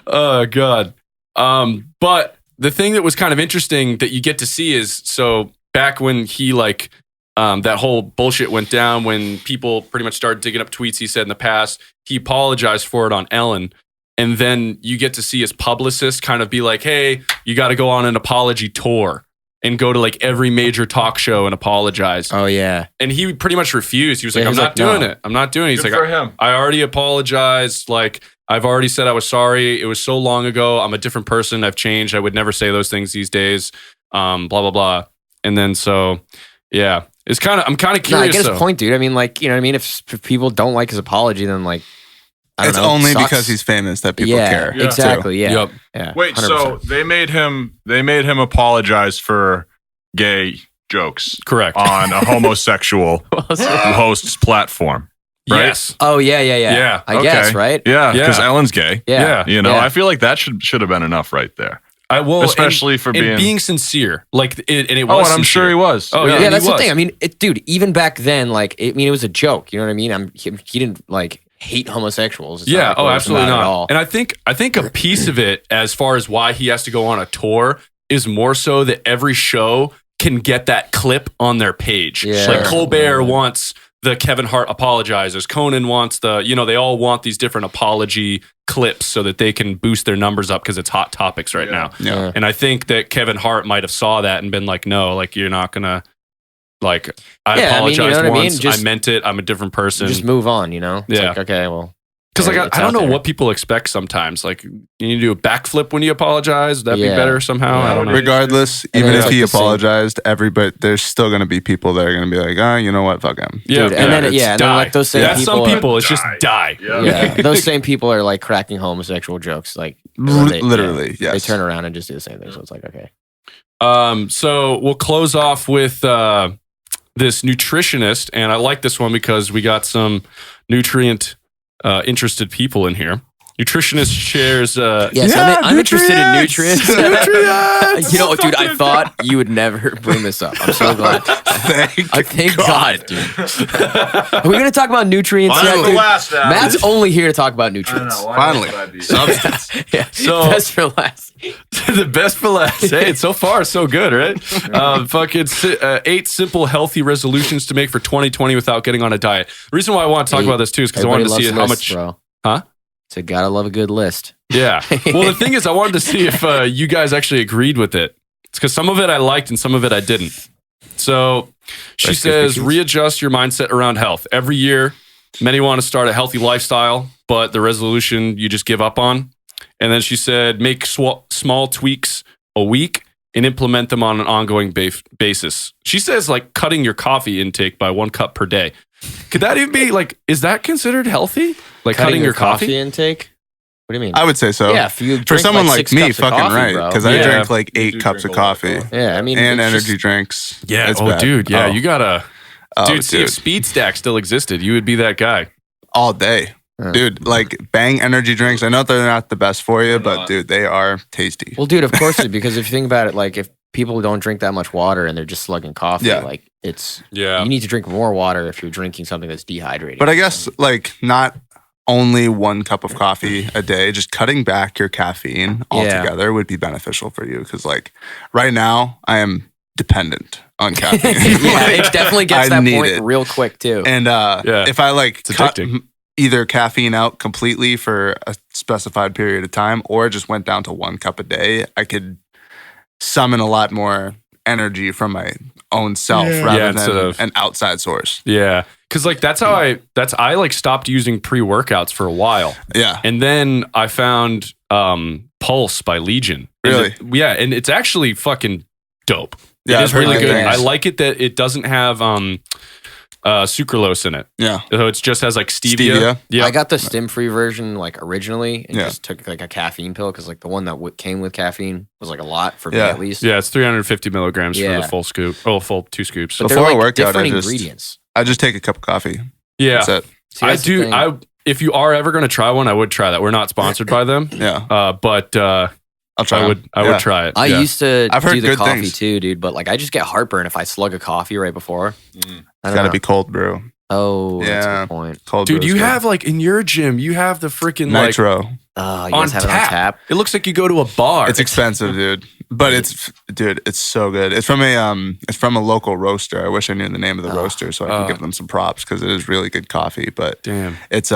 Oh god. But the thing that was kind of interesting that you get to see is so back when he like that whole bullshit went down when people pretty much started digging up tweets he said in the past, he apologized for it on Ellen. And then you get to see his publicist kind of be like, hey, you got to go on an apology tour. and go to like every major talk show and apologize. Oh yeah. And he pretty much refused. He was like, Yeah, I'm he's not like, doing no. it. I'm not doing it. He's Good like, for him. I already apologized. Like, I've already said I was sorry. It was so long ago. I'm a different person. I've changed. I would never say those things these days. Blah, blah, blah. And then so, yeah. I'm kind of No, I curious. get his though. point, dude. I mean, like, you know what I mean? If people don't like his apology, then like, I don't It's know, it only sucks. because he's famous that people yeah, care. Yeah. exactly. Yeah. Yep. Yeah. Wait, 100%. so they made him apologize for gay jokes Correct. on a homosexual host's platform, right? Yes. Oh yeah. Yeah, I guess, okay. right? Yeah, Yeah. because Ellen's gay. Yeah. You know, Yeah. I feel like that should have been enough right there. I will, Especially for and being- being sincere. Like, and it Oh, was and I'm sure he was. Oh, Yeah, he that's the was. thing. I mean, dude, even back then, like, it was a joke. You know what I mean? He didn't like hate homosexuals. It's Yeah. not like, Oh, it's absolutely at not. all. And I think a piece of it, as far as why he has to go on a tour, is more so that every show can get that clip on their page. Yeah. Like Sure. Colbert wants the Kevin Hart apologizes. Conan wants they all want these different apology clips so that they can boost their numbers up because it's hot topics right now. Yeah. And I think that Kevin Hart might have saw that and been like, no, like you're not gonna, like, I Yeah, I mean, you know apologized what I mean? once. Just- I meant it. I'm a different person. Just move on, you know? It's Yeah. like, okay, well. Because like it's I don't out know there. what people expect sometimes. Like you need to do a backflip when you apologize. Would that be Yeah. better somehow? Yeah. I don't know. Regardless, And even then if it's he like the same- apologized, there's still going to be people that are going to be like, you know what, fuck him. Yeah, Dude, and then, it's and then like those same That's people. some people. It's just Die. die. Yeah. Yeah, those same people are like cracking homosexual jokes. Like, Literally, yeah, yes. They turn around and just do the same thing. So it's like, okay. So we'll close off with this nutritionist, and I like this one because we got some nutrient interested people in here. Nutritionist shares. Yes, I'm interested in nutrients. Nutrients! You know, dude, I thought you would never bring this up. I'm so glad. Thank God, dude. Are we going to talk about nutrients yet, Finally. dude? Last, Adam. Matt's only here to talk about nutrients. Finally. Substance. Yeah, So- best for last. the best for last. Hey, so far so good, right? Fucking 8 simple healthy resolutions to make for 2020 without getting on a diet. The reason why I want to talk Hey, about this too is because I wanted to see Everybody how loves lists, much. bro. Huh? So gotta love a good list. Yeah. Well, the thing is, I wanted to see if you guys actually agreed with it. It's because some of it I liked and some of it I didn't. So she Rice says, Krispies? readjust your mindset around health. Every year, many want to start a healthy lifestyle, but the resolution you just give up on. And then she said, make small tweaks a week and implement them on an ongoing basis. She says, like, cutting your coffee intake by 1 cup per day. Could that even be like, is that considered healthy? Like cutting your coffee? intake? What do you mean? I would say so. Yeah, if you For drink someone like like 6 me, cups of fucking coffee, right. bro. Because Yeah. I drink like You 8 do cups drink of a lot of coffee coffee. Yeah, I mean, and it's energy just- drinks. Yeah. It's Oh, bad. dude. Yeah. Oh. You gotta. Oh, Dude, see if Speed Stack still existed, you would be that guy. all day. Dude, like Bang energy drinks. I know they're not the best for you, but dude, they are tasty. Well, dude, of course, because if you think about it, like if people don't drink that much water and they're just slugging coffee, Yeah. like it's Yeah. you need to drink more water if you're drinking something that's dehydrated. But I guess like not only 1 cup of coffee a day, just cutting back your caffeine Yeah. altogether would be beneficial for you. Because like right now, I am dependent on caffeine. yeah, Like, it definitely gets I that need point it. real quick too. And Yeah. if I like It's cut addicting. either caffeine out completely for a specified period of time or just went down to 1 cup a day, I could summon a lot more energy from my own self rather Yeah, instead than of- an outside source. Yeah. Cause like that's how I like stopped using pre-workouts for a while. Yeah. And then I found Pulse by Legion. And Really? yeah, and it's actually fucking dope. Yeah, it I've is heard really good good. things. I like it that it doesn't have sucralose in it. Yeah. So it just has like stevia. Stevia. Yeah. I got the stim-free version like originally and Yeah. just took like a caffeine pill because like the one that came with caffeine was like a lot for me Yeah. at least. Yeah, it's 350 milligrams for Yeah. the full scoop. Oh, full 2 scoops. But Before they're a like workout, different I just- ingredients. I just take a cup of coffee. Yeah. That's it. See, I that's the do. thing. If you are ever going to try one, I would try that. We're not sponsored by them, Yeah. but I'll try. I would Yeah. try it. I Yeah. used to I've heard do the good coffee things. too, dude. But like, I just get heartburn if I slug a coffee right before. I It's don't got to know. be cold brew. Oh, that's a Yeah. good point. Cold Dude, brew you is good. have like in your gym, you have the freaking like. nitro. Oh, you On guys have it on tap. tap. It looks like you go to a bar. It's expensive, dude. But it's so good. It's from a local roaster. I wish I knew the name of the Oh. roaster so I could Oh. give them some props because it is really good coffee. But Damn. it's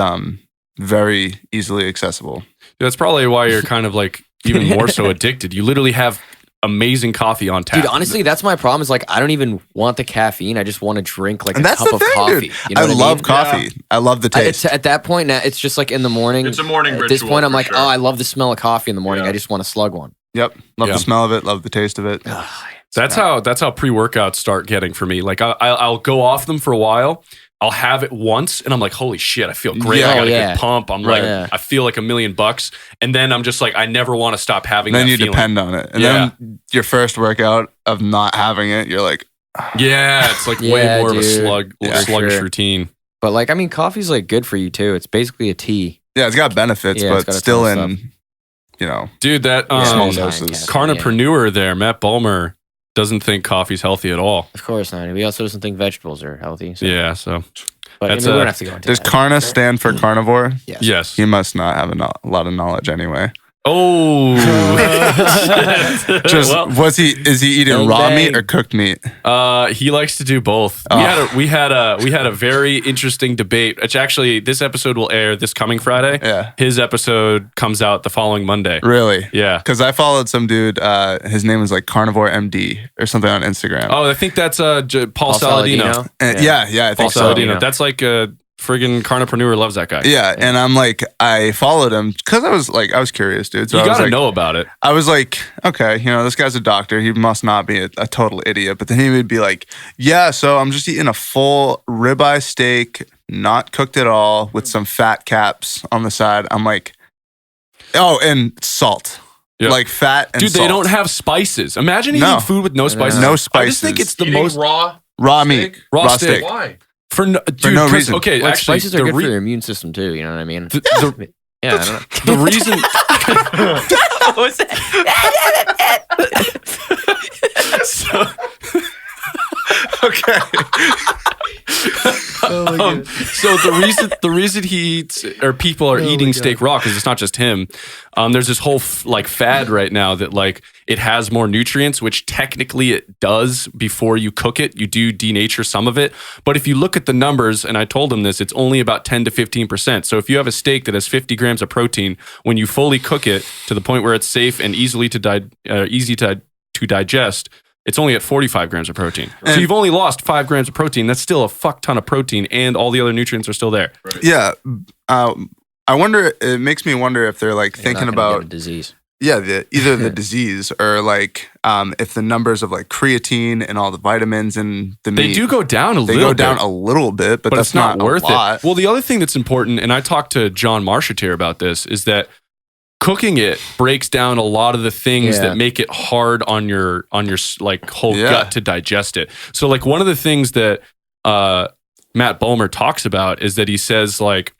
very easily accessible. That's probably why you're kind of like even more so addicted. You literally have amazing coffee on tap. Dude, honestly, that's my problem. Is like I don't even want the caffeine. I just want to drink like And a that's cup the of thing, coffee. dude. You know I what love mean? coffee. I love the taste. At that point now, it's just like in the morning. It's a morning At this ritual point, I'm for like, sure. oh, I love the smell of coffee in the morning. Yeah. I just want to slug one. Yep. Love Yeah. the smell of it. Love the taste of it. That's how pre-workouts start getting for me. Like I'll go off them for a while. I'll have it once and I'm like, holy shit, I feel great. Yeah. I got a Yeah. good pump. I'm Right. like, Yeah. I feel like $1,000,000. And then I'm just like, I never want to stop having Then that you feeling. depend on it. And Yeah. then your first workout of not having it, you're like, Yeah, it's like way Yeah, more of a dude. Yeah, sluggish sure. routine. But like, I mean, coffee's like good for you too. It's basically a tea. yeah, it's got benefits, Yeah, it's but got a still ton of in, you know, Dude, that small Yeah. doses. carnipreneur there, Matt Bulmer, doesn't think coffee's healthy at all. Of course not. He also doesn't think vegetables are healthy. So. Yeah, so But That's I mean, we a- don't have to go into Does that. carna stand for carnivore? Yes. yes. He must not have a lot of knowledge anyway. Oh, Just well, is he eating Bang, raw bang. meat or cooked meat? he likes to do both. Oh. We had a very interesting debate. Which actually, this episode will air this coming Friday. Yeah. His episode comes out the following Monday. Really? Yeah. Because I followed some dude, his name was like Carnivore MD or something on Instagram. Oh, I think that's Paul Saladino. And yeah, I Paul think so. Saladino. That's like a friggin' carnipreneur loves that guy. Yeah, and I'm like, I followed him because I was curious, dude. So You I was gotta like, know about it. I was like, okay, this guy's a doctor. He must not be a total idiot. But then he would be like, yeah, so I'm just eating a full ribeye steak, not cooked at all, with some fat caps on the side. I'm like, oh, and salt. Yeah. Like fat and Dude, salt. they don't have spices. Imagine eating No. food with no spices. No I just think spices. it's the Eating most raw meat. steak? Raw steak. Why? for no, dude, no 'cause- reason. Okay, Like actually, spices are the good re- for your immune system too. You know what I mean? the- Yeah, I don't know. the reason. What was that? so, Okay. so the reason he eats or people are eating steak raw because it's not just him. There's this whole fad right now that like it has more nutrients, which technically it does before you cook it. You do denature some of it, but if you look at the numbers, and I told him this, it's only about 10 to 15%. So if you have a steak that has 50 grams of protein, when you fully cook it to the point where it's safe and easy to digest, it's only at 45 grams of protein. So And- you've only lost 5 grams of protein. That's still a fuck ton of protein, and all the other nutrients are still there. Yeah. I wonder. It makes me wonder if they're like You're thinking not gonna get about a disease. either the disease or like if the numbers of like creatine and all the vitamins and the They meat, do go down a they little go down bit, a little bit, but but that's it's not worth a lot. it. Well, the other thing that's important, and I talked to John Marcheteer about this, is that cooking it breaks down a lot of the things Yeah. that make it hard on your like whole Yeah. gut to digest it. So like one of the things that Matt Bulmer talks about is that he says like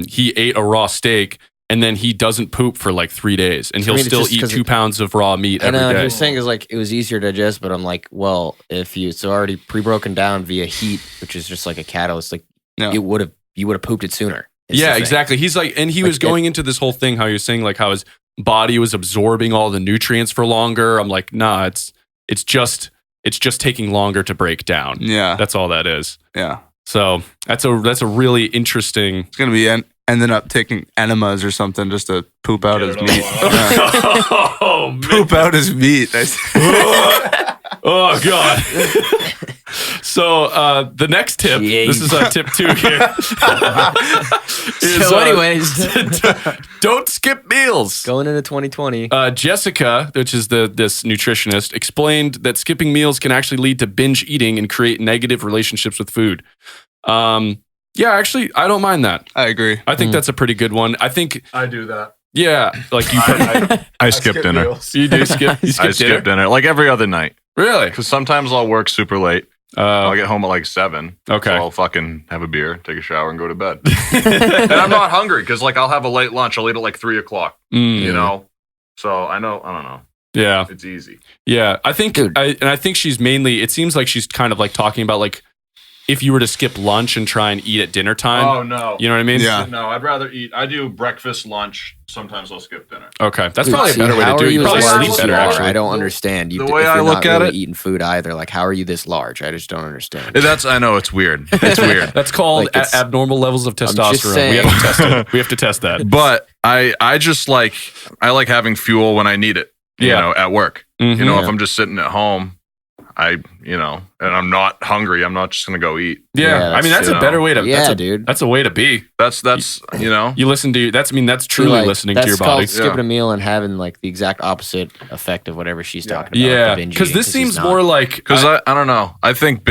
he ate a raw steak and then he doesn't poop for like 3 days and he'll I mean, it's still just eat 'cause 2 pounds of raw meat I every know. He day. was saying is like it was easier to digest, but I'm like, well, if it's already pre-broken down via heat, which is just like a catalyst, like Yeah. you would have pooped it sooner. is the Yeah, thing. exactly. He's like, and he Like was going into this whole thing, how he was saying like how his body was absorbing all the nutrients for longer. I'm like, nah, it's just taking longer to break down. Yeah, That's all that is. yeah. So that's a really interesting. It's gonna be ending up taking enemas or something just to poop out Get his it all meat. out. Yeah. Oh, man. Poop out his meat. Oh god. So the next tip. Jeez. This is tip 2 here. is, So, anyways, don't skip meals. going into 2020. Jessica, which is this nutritionist, explained that skipping meals can actually lead to binge eating and create negative relationships with food. Yeah, actually, I don't mind that. I agree. I think that's a pretty good one. I think, I do that. yeah, like you, I skip dinner. you do skip. You skip I skip dinner like every other night Really? because sometimes I'll work super late. I'll get home at like 7. Okay. So I'll fucking have a beer, take a shower, and go to bed. And I'm not hungry because like I'll have a late lunch. I'll eat at like 3 o'clock. Mm, You know. So I don't know. yeah, It's easy. yeah. I think, Dude. I think she's mainly. It seems like she's kind of like talking about like if you were to skip lunch and try and eat at dinner time. Oh no. You know what I mean? Yeah. No, I'd rather eat. I do breakfast, lunch. Sometimes I'll skip dinner. Okay, that's Dude, probably a see, better way to how do are it. You you probably as large sleep as better you are? actually. I don't understand. You, The if way I you're look not at really it- eating food either. Like, how are you this large? I just don't understand. I know it's weird. It's weird. That's called Like, it's- abnormal levels of just testosterone. We have to test it. We have to test that. But I just like having fuel when I need it. Yeah. you know, at work. Mhm. You know, if I'm just sitting at home, and I'm not hungry, I'm not just gonna go eat. Yeah, I mean that's you a better know. way to. Yeah, dude. That's a way to be. That's you know. You listen to that's truly Like, listening to your that's body. called skipping a meal and having like the exact opposite effect of whatever she's talking about. Yeah, the binge because eating, this seems he's not. more like Because I don't know. I think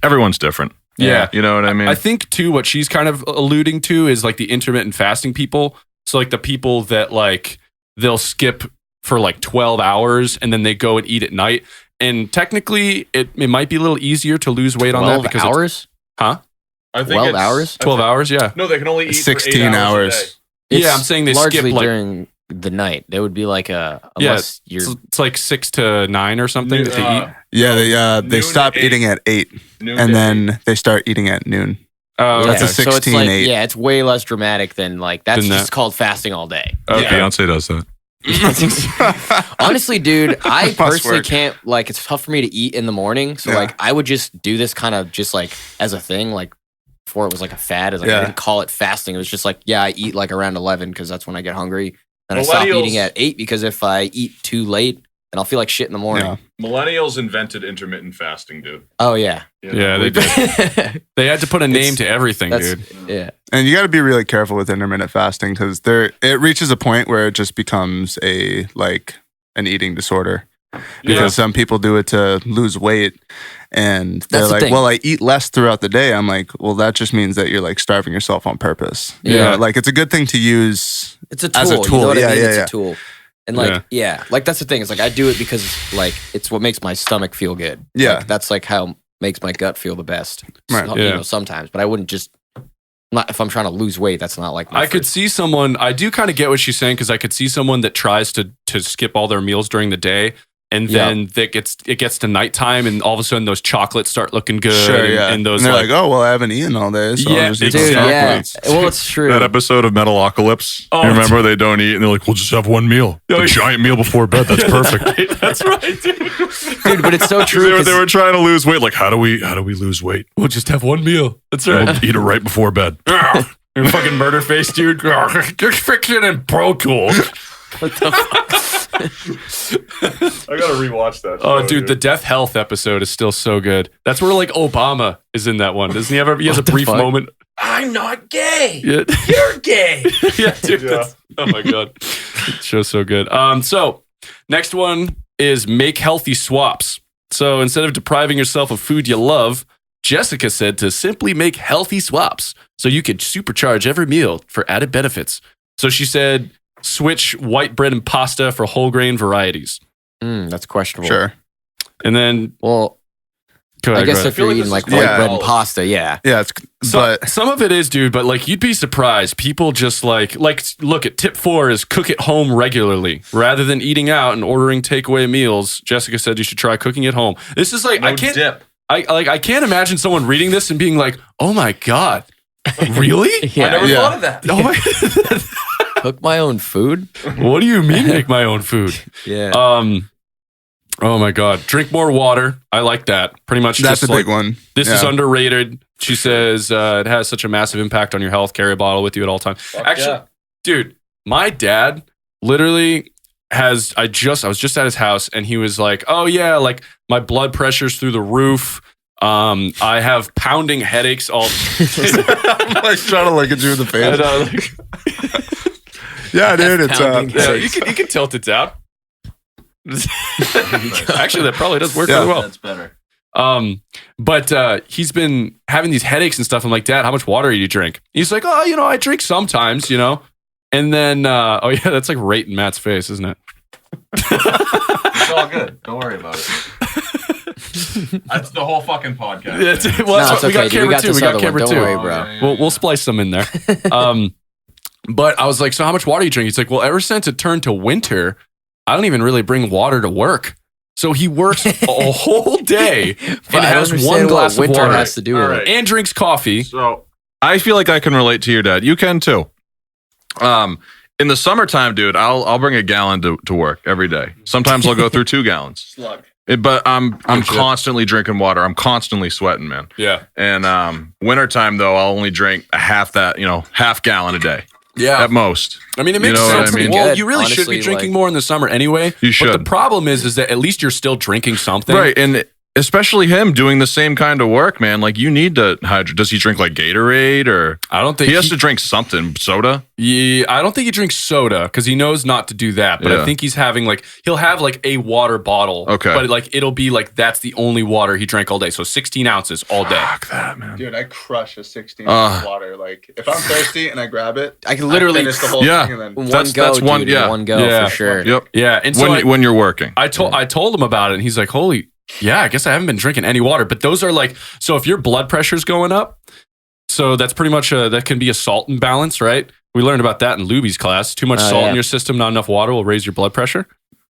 everyone's different. yeah. You know what I mean? I think too what she's kind of alluding to is like the intermittent fasting people. So like the people that like they'll skip for like 12 hours and then they go and eat at night. And technically it might be a little easier to lose weight on that 12 because hours? huh? I think 12 it's- hours? 12 hours, yeah. No, they can only eat 16 for 8 hours. a day. It's Yeah, I'm saying they largely skip like during the night. They would be like unless you're it's like 6 to 9 or something that they eat. Yeah, they Noon stop to 8. eating at 8, Noon and to then they start eating at noon. Oh, That's okay. a so it's 16, like 8. yeah, it's way less dramatic than like that's Than that. just called fasting all day. Okay. Beyonce does that. Honestly, dude, I Must personally work. can't like it's tough for me to eat in the morning. So Yeah. like I would just do this kind of just like as a thing, like before it was like a fad. Is like I Yeah. didn't call it fasting. It was just like, yeah, I eat like around 11 because that's when I get hungry. And I stop Millennials- eating at 8 because if I eat too late, then I'll feel like shit in the morning. Yeah. Millennials invented intermittent fasting, dude. Oh yeah. Yeah, they did. They had to put a name to everything, That's- dude. yeah. And you got to be really careful with intermittent fasting because it reaches a point where it just becomes an eating disorder. Because some people do it to lose weight, and they're That's the like, thing. "Well, I eat less throughout the day." I'm like, "Well, that just means that you're like starving yourself on purpose." You Yeah. know, like it's a good thing to use. It's a tool. As a You know tool, what I yeah, mean? yeah, It's yeah. a tool. And like, yeah, like that's the thing. It's like I do it because like it's what makes my stomach feel good. Yeah. Like, that's like how makes my gut feel the best. Right. So, Yeah. You know, sometimes, but I wouldn't just not if I'm trying to lose weight. That's not like my I could first- see someone. I do kind of get what she's saying because I could see someone that tries to skip all their meals during the day, and then it gets to nighttime, and all of a sudden those chocolates start looking good. Sure, and, yeah. and those And they're like, like, "Oh, well, I haven't eaten all day, so Yeah, I'll just eat Dude, some yeah. chocolates." Well, it's true. That episode of Metalocalypse. Oh, you remember they don't eat and they're like, we'll just have one meal. Oh, A yeah. giant meal before bed. That's perfect. that's right, dude. Dude, but it's so they, true. were, 'cause- they were trying to lose weight. Like, how do we lose weight? We'll just have one meal. That's right. We'll eat it right before bed. You're fucking murder face, dude. Just fix it in Pro Tools. I gotta rewatch that. Oh, show, dude, the Death Health episode is still so good. That's where like Obama is in that one. Doesn't he ever? He has a What the brief fuck? moment. I'm not gay. Yeah. You're gay. Yeah, dude. Yeah. that's- Oh my god, show's so good. So next one is make healthy swaps. So instead of depriving yourself of food you love, Jessica said to simply make healthy swaps so you could supercharge every meal for added benefits. So she said switch white bread and pasta for whole grain varieties, That's questionable. Sure. and then Well, go I ahead, guess go ahead. if you're like eating this like is white Yeah. bread and pasta, yeah. Yeah, but Some of it is, dude, but like you'd be surprised. People just like look at tip 4 is cook at home regularly rather than eating out and ordering takeaway meals. Jessica said you should try cooking at home. This is like No I can't dip. I can't imagine someone reading this and being like, "Oh my god, really? Yeah. I never Yeah. thought of that. Oh my, Cook my own food. what do you mean make my own food?" Yeah. Oh my god, drink more water. I like that. Pretty much that's just a big like, one. This is Yeah. underrated. She says it has such a massive impact on your health. Carry a bottle with you at all times. Actually, yeah. dude, my dad literally has. I was just at his house and he was like, "Oh yeah, like my blood pressure's through the roof. I have pounding headaches all." I'm like trying to look at you in the face. And, like, Yeah, dude, it's Pounding yeah, headaches. you can tilt it down. Actually, that probably does work Yeah. really well. That's better. But he's been having these headaches and stuff. I'm like, Dad, how much water do you drink? He's like, oh, I drink sometimes, And then, oh yeah, that's like right in Matt's face, isn't it? It's all good. Don't worry about it. That's the whole fucking podcast. Yeah, it's, well, No, that's it's what- we got okay, dude. camera We got two. this We got other one. camera Don't two. worry, bro. We'll splice some in there. But I was like, so how much water do you drink? He's like, well, ever since it turned to winter, I don't even really bring water to work. So he works a whole day and But I don't has understand one what glass of winter water has to do with All it. right. and drinks coffee. So I feel like I can relate to your dad. You can too. In the summertime, dude, I'll bring a gallon to work every day. Sometimes I'll go through 2 gallons. Slug. But I'm Good shit. constantly drinking water. I'm constantly sweating, man. Yeah. And wintertime though, I'll only drink a half gallon a day. Yeah. at most. I mean, it makes You know what sense. I mean? Well, Good, you really should be honestly, drinking like- more in the summer anyway. You But should. the problem is that at least you're still drinking something. Right, and especially him doing the same kind of work, man. Like you need to hydrate. Does he drink like Gatorade or? I don't think He has to drink something, soda. Yeah, I don't think he drinks soda because he knows not to do that. But I Yeah. think he's having like he'll have like a water bottle. Okay. But like it'll be like that's the only water he drank all day. So 16 ounces all day. Fuck that, man. Dude, I crush a 16 Uh. water. Like if I'm thirsty and I grab it, I can literally finish the whole Yeah. thing and then one That's- go, that's one- dude, yeah. one go Yeah. for sure. Yep. Yeah. And so When you're working, I told him about it and he's like, holy, yeah, I guess I haven't been drinking any water. But those are like, so if your blood pressure's going up, so that's pretty much that can be a salt imbalance, right? We learned about that in Luby's class. Too much Oh, salt yeah. in your system, not enough water will raise your blood pressure.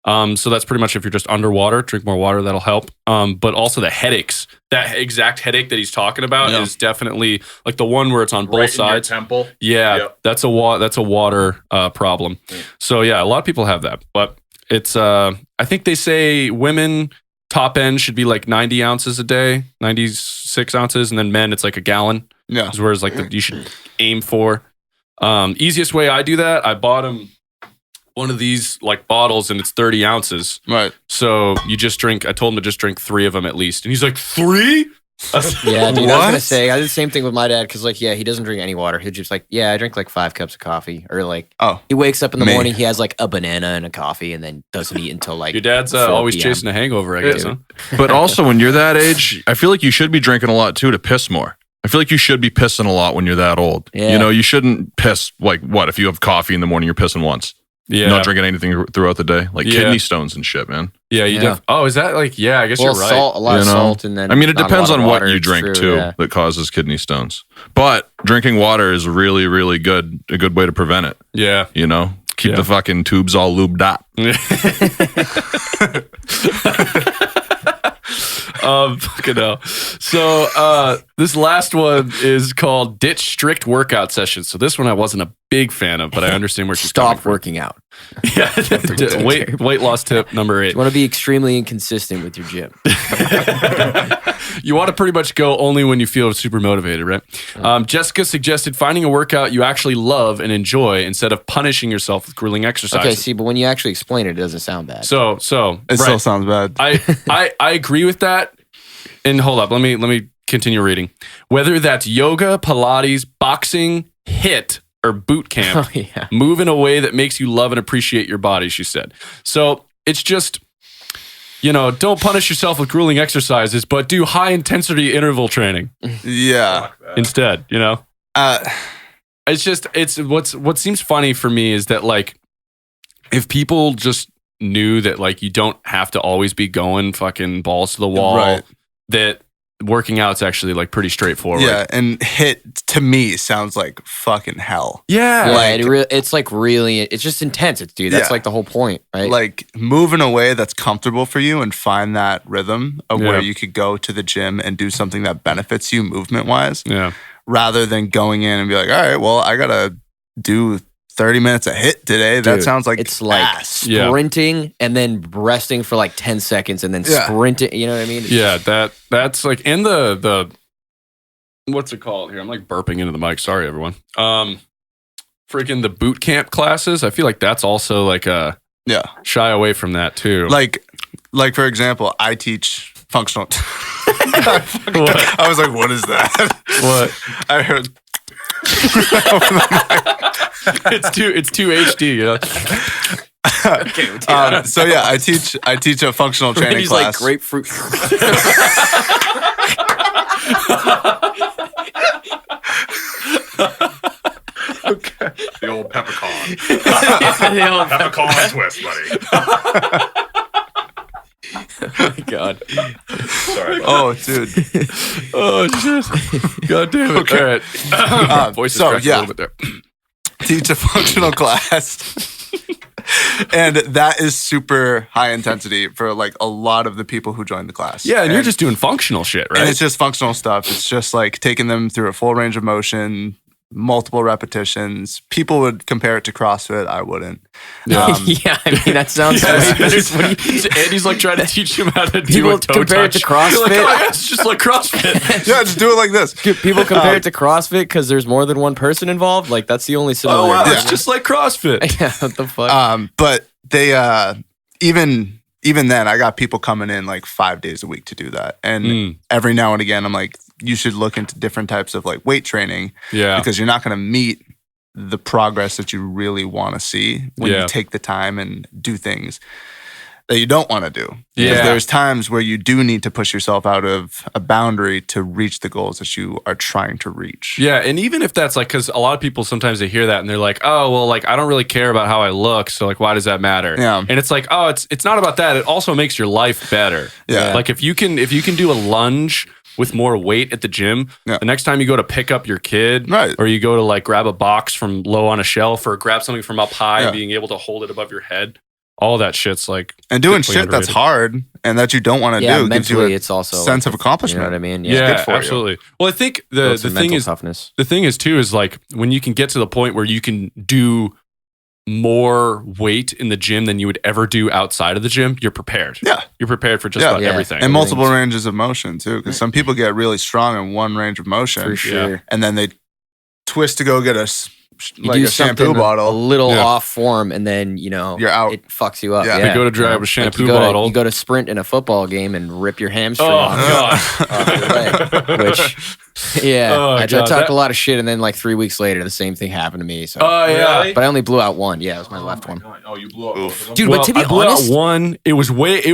So that's pretty much if you're just underwater, drink more water, that'll help. But also the headaches, that exact headache that he's talking about Yeah. is definitely like the one where it's on both Right in your sides. temple. Yeah, Yep. that's a water problem. So yeah, a lot of people have that, but it's I think they say women top end should be like 90 ounces a day, 96 ounces, and then men it's like a gallon yeah. is where it's like you should aim for. Easiest way I do that, I bought him one of these like bottles and it's 30 ounces. Right. So you just drink. I told him to just drink 3 of them at least, and he's like 3. Yeah, dude, I was What? gonna say I did the same thing with my dad because like he doesn't drink any water. He'll just like I drink like 5 cups of coffee or like Oh, he wakes up in the Me. morning, he has like a banana and a coffee and then doesn't eat until like Your dad's 4 always PM. chasing a hangover, I guess. Yeah. Huh? but also when you're that age, I feel like you should be drinking a lot too to piss more. I feel like you should be pissing a lot when you're that old. Yeah. You know, you shouldn't piss like what if you have coffee in the morning, you're pissing once. Yeah, Not drinking anything throughout the day, like Yeah. kidney stones and shit, man. yeah. You Yeah. Oh, is that like? Yeah, I guess Well, you're right. salt, a lot of You know? salt, and then I mean, it not a depends lot of on water, what you it's drink true, too yeah. that causes kidney stones. But drinking water is really, really good. A good way to prevent it. Yeah. You know, keep Yeah. the fucking tubes all lubed up. Fucking hell. So this last one is called ditch strict workout sessions. So this one I wasn't a big fan of, but I understand where she's coming Stop from. working out. Yeah, weight loss tip number 8. You want to be extremely inconsistent with your gym. You want to pretty much go only when you feel super motivated, right? Jessica suggested finding a workout you actually love and enjoy instead of punishing yourself with grueling exercises. Okay, see, but when you actually explain it, it doesn't sound bad. So it still right. sounds bad. I agree with that. And hold up, let me continue reading. Whether that's yoga, Pilates, boxing, HIIT, or boot camp, Oh yeah. move in a way that makes you love and appreciate your body, she said. So it's just, don't punish yourself with grueling exercises, but do high intensity interval training Yeah. instead, It's what seems funny for me is that like if people just knew that like you don't have to always be going fucking balls to the wall, Right. that working out's actually like pretty straightforward. Yeah, and hit to me sounds like fucking hell. Yeah. Yeah, it's like really, it's just intense. Dude, that's Yeah. like the whole point, right? Like move in a way that's comfortable for you and find that rhythm of Yeah. where you could go to the gym and do something that benefits you movement wise, Yeah. rather than going in and be like, all right, well, I gotta do 30 minutes of hit today. That Dude, sounds like it's like ass. Yeah. sprinting and then resting for like 10 seconds and then Yeah. sprinting. You know what I mean? Yeah, that's like in the what's it called here? I'm like burping into the mic. Sorry, everyone. Freaking the boot camp classes. I feel like that's also like a Yeah. shy away from that too. Like for example, I teach functional. What? I was like, what is that? What? I heard. It's too HD. So yeah, I teach a functional training He's class. like grapefruit. The old peppercorn. Peppercorn twist, buddy. Oh my God. Sorry. Oh, dude. Oh shit! God damn it! All right. Voice is so, cracked yeah. a little bit there. Teach a functional class. And that is super high intensity for like a lot of the people who join the class. Yeah, and you're just doing functional shit, right? And it's just functional stuff. It's just like taking them through a full range of motion, multiple repetitions. People would compare it to CrossFit. I wouldn't. Yeah, I mean that sounds way better. Andy's like trying to teach him how to do People a toe compare it touch. to CrossFit. You're like, oh, yeah, it's just like CrossFit. Yeah, just do it like this. People compare it to CrossFit because there's more than one person involved. Like that's the only Oh similarity. wow, Yeah. it's just like CrossFit. Yeah, what the fuck? But they even then, I got people coming in like 5 days a week to do that. And every now and again, I'm like, you should look into different types of like weight training Yeah. because you're not going to meet the progress that you really want to see when Yeah. you take the time and do things that you don't want to do. Because Yeah. there's times where you do need to push yourself out of a boundary to reach the goals that you are trying to reach. Yeah, and even if that's like, because a lot of people sometimes they hear that and they're like, oh, well, like I don't really care about how I look, so like why does that matter? Yeah. And it's like, oh, it's not about that. It also makes your life better. Yeah. Like if you can do a lunge with more weight at the gym, Yeah. the next time you go to pick up your kid, Right. or you go to like grab a box from low on a shelf or grab something from up high, Yeah. being able to hold it above your head, all that shit's like And doing definitely shit that's underrated. hard and that you don't want to Yeah, do gives you mentally a it's also sense of you know accomplishment. what I mean? Yeah, good for you. absolutely. Well, I think the Builds some thing mental is toughness. the thing is too is like when you can get to the point where you can do more weight in the gym than you would ever do outside of the gym, you're prepared. Yeah. You're prepared for just Yeah. about Yeah. everything. And multiple Everything's- ranges of motion too, because some people get really strong in one range of motion, For sure. and then they twist to go get You like do a shampoo something a bottle. little Yeah. off form, and then You're out. It fucks you up. Yeah. Yeah, They go to grab a Like, shampoo you go bottle. you go to sprint in a football game and rip your hamstring Oh off, god. off your leg. Which, yeah, Oh, I God, talk that- a lot of shit, and then like 3 weeks later, the same thing happened to me. So, Oh yeah. Really? but I only blew out one. Yeah, it was my left one. Oh, you blew up both of them? Dude, Well, but to be I blew honest, out one. It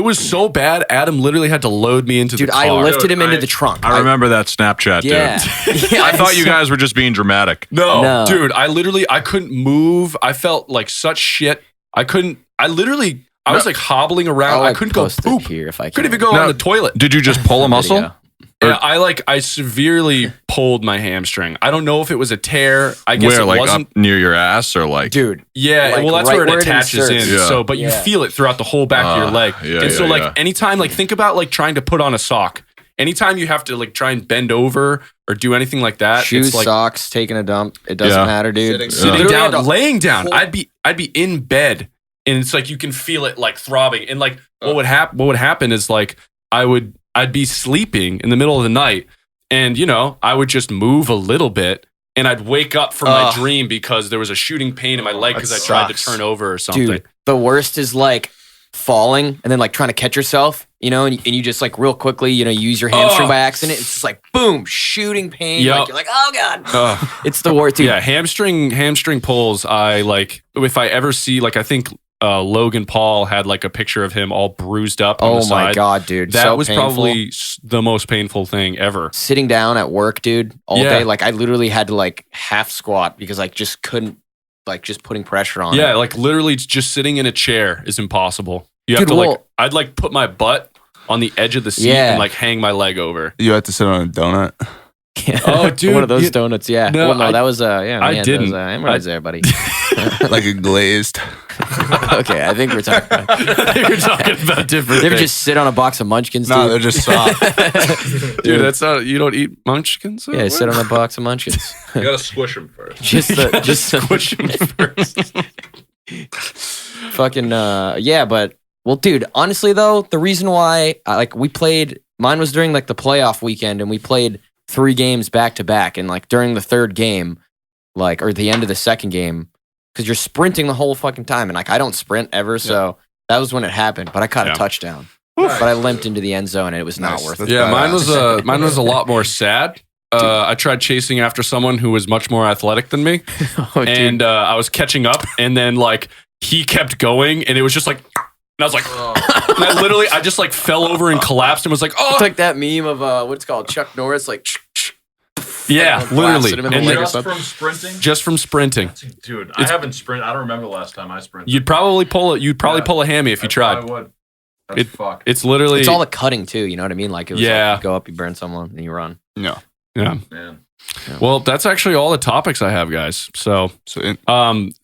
was so bad. Adam literally had to load me into dude, the I car. lifted him into I- the trunk. I remember that Snapchat, Yeah, dude. yeah. I thought you guys were just being dramatic. No, No. dude, I couldn't move. I felt like such shit. I was like hobbling around. I'll, I like, couldn't go post it poop. here if I Couldn't can. even go Now- on the toilet. Did you just pull a muscle? Video. Yeah, I severely pulled my hamstring. I don't know if it was a tear. I guess Where, it like wasn't. up near your ass or like? Dude, Yeah, like, well, that's right where it where it attaches in. inserts. Yeah. So, but you Yeah. feel it throughout the whole back of your leg. yeah, and so, yeah, like, yeah. anytime, like, think about like trying to put on a sock. Anytime you have to like try and bend over or do anything like that, shoes, it's like socks, taking a dump. It doesn't Yeah. matter, dude. Sitting sitting Literally down, had to laying down. hold- I'd be in bed, and it's like you can feel it like throbbing. And like what would happen is like I'd be sleeping in the middle of the night, and I would just move a little bit, and I'd wake up from my dream because there was a shooting pain in my leg because I that tried to sucks. turn over or something. Dude, the worst is like falling and then like trying to catch yourself, and you just like real quickly, use your hamstring Oh. by accident. It's just like boom, shooting pain. Yep. Like you're like, oh god, Ugh. it's the worst. Dude. Yeah, hamstring pulls. I like if I ever see like I think Logan Paul had like a picture of him all bruised up on Oh the my side. god, dude. That so was painful. probably the most painful thing ever. Sitting down at work, dude, all Yeah. day. Like I literally had to like half squat because I just couldn't, like just putting pressure on. Yeah, it. like literally just sitting in a chair is impossible. You have Dude, to like well- I'd like put my butt on the edge of the seat Yeah. and like hang my leg over. You had to sit on a donut. Oh, dude, one of those you- donuts. Yeah. No, well, no, I- that was yeah. I man, didn't. Those, hemorrhoids there, buddy. Like a glazed. Okay, I think we're talking about. You're talking about different You ever things. just sit on a box of Munchkins? No, dude? they're just soft. Dude, that's not you don't eat munchkins? Yeah, sit on a box of Munchkins. You gotta squish them first. just the Squish them first. fucking yeah, but well, dude, honestly though, the reason why we played, mine was during like the playoff weekend, and we played 3 games back to back, and like during the third game, like or the end of the second game, because you're sprinting the whole fucking time, and like I don't sprint ever, so that was when it happened. But I caught Yeah. a touchdown, but I limped into the end zone, and it was not Nice. worth That's it. Yeah, badass. mine was a lot more sad. I tried chasing after someone who was much more athletic than me, Oh, dude. and I was catching up, and then like he kept going, and it was just like, and I was like, and I just like fell over and collapsed, and was like, oh, It's like that meme of what's it called, Chuck Norris, like yeah, like literally, blasted him in the and leg then or Just something. from sprinting? just from sprinting, Dude, I haven't sprinted. I don't remember the last time I sprinted. you'd probably pull Yeah. pull a hammy if you I tried. would. That's fucked. It's literally, It's all the cutting too, you know what I mean? Like it was Yeah. like you go up, you burn someone, and you run. No. yeah. Man. Well, that's actually all the topics I have, guys. So, So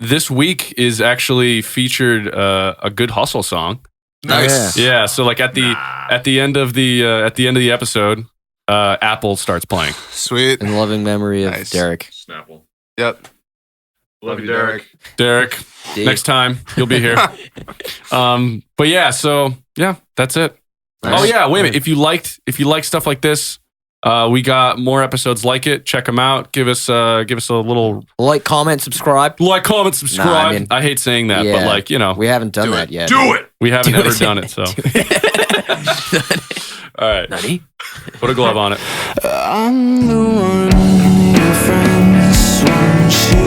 this week is actually featured a good hustle song. nice. Yeah, so like at the end of the episode, Apple starts playing. Sweet. In loving memory of Nice. Derek. Snapple. Yep. Love you, Derek. Derek, Dave. next time you'll be here. But yeah, so yeah, that's it. Nice. Oh yeah, wait a minute. If you like stuff like this, we got more episodes like it. Check them out. Give us a little Like, comment, subscribe. like, comment, subscribe. Nah, I mean, I hate saying that, yeah. but like, you know, We haven't done that yet. Do it. we haven't Do ever it. done it. So, all right, Nani? put a glove on it. I'm the one your friends want you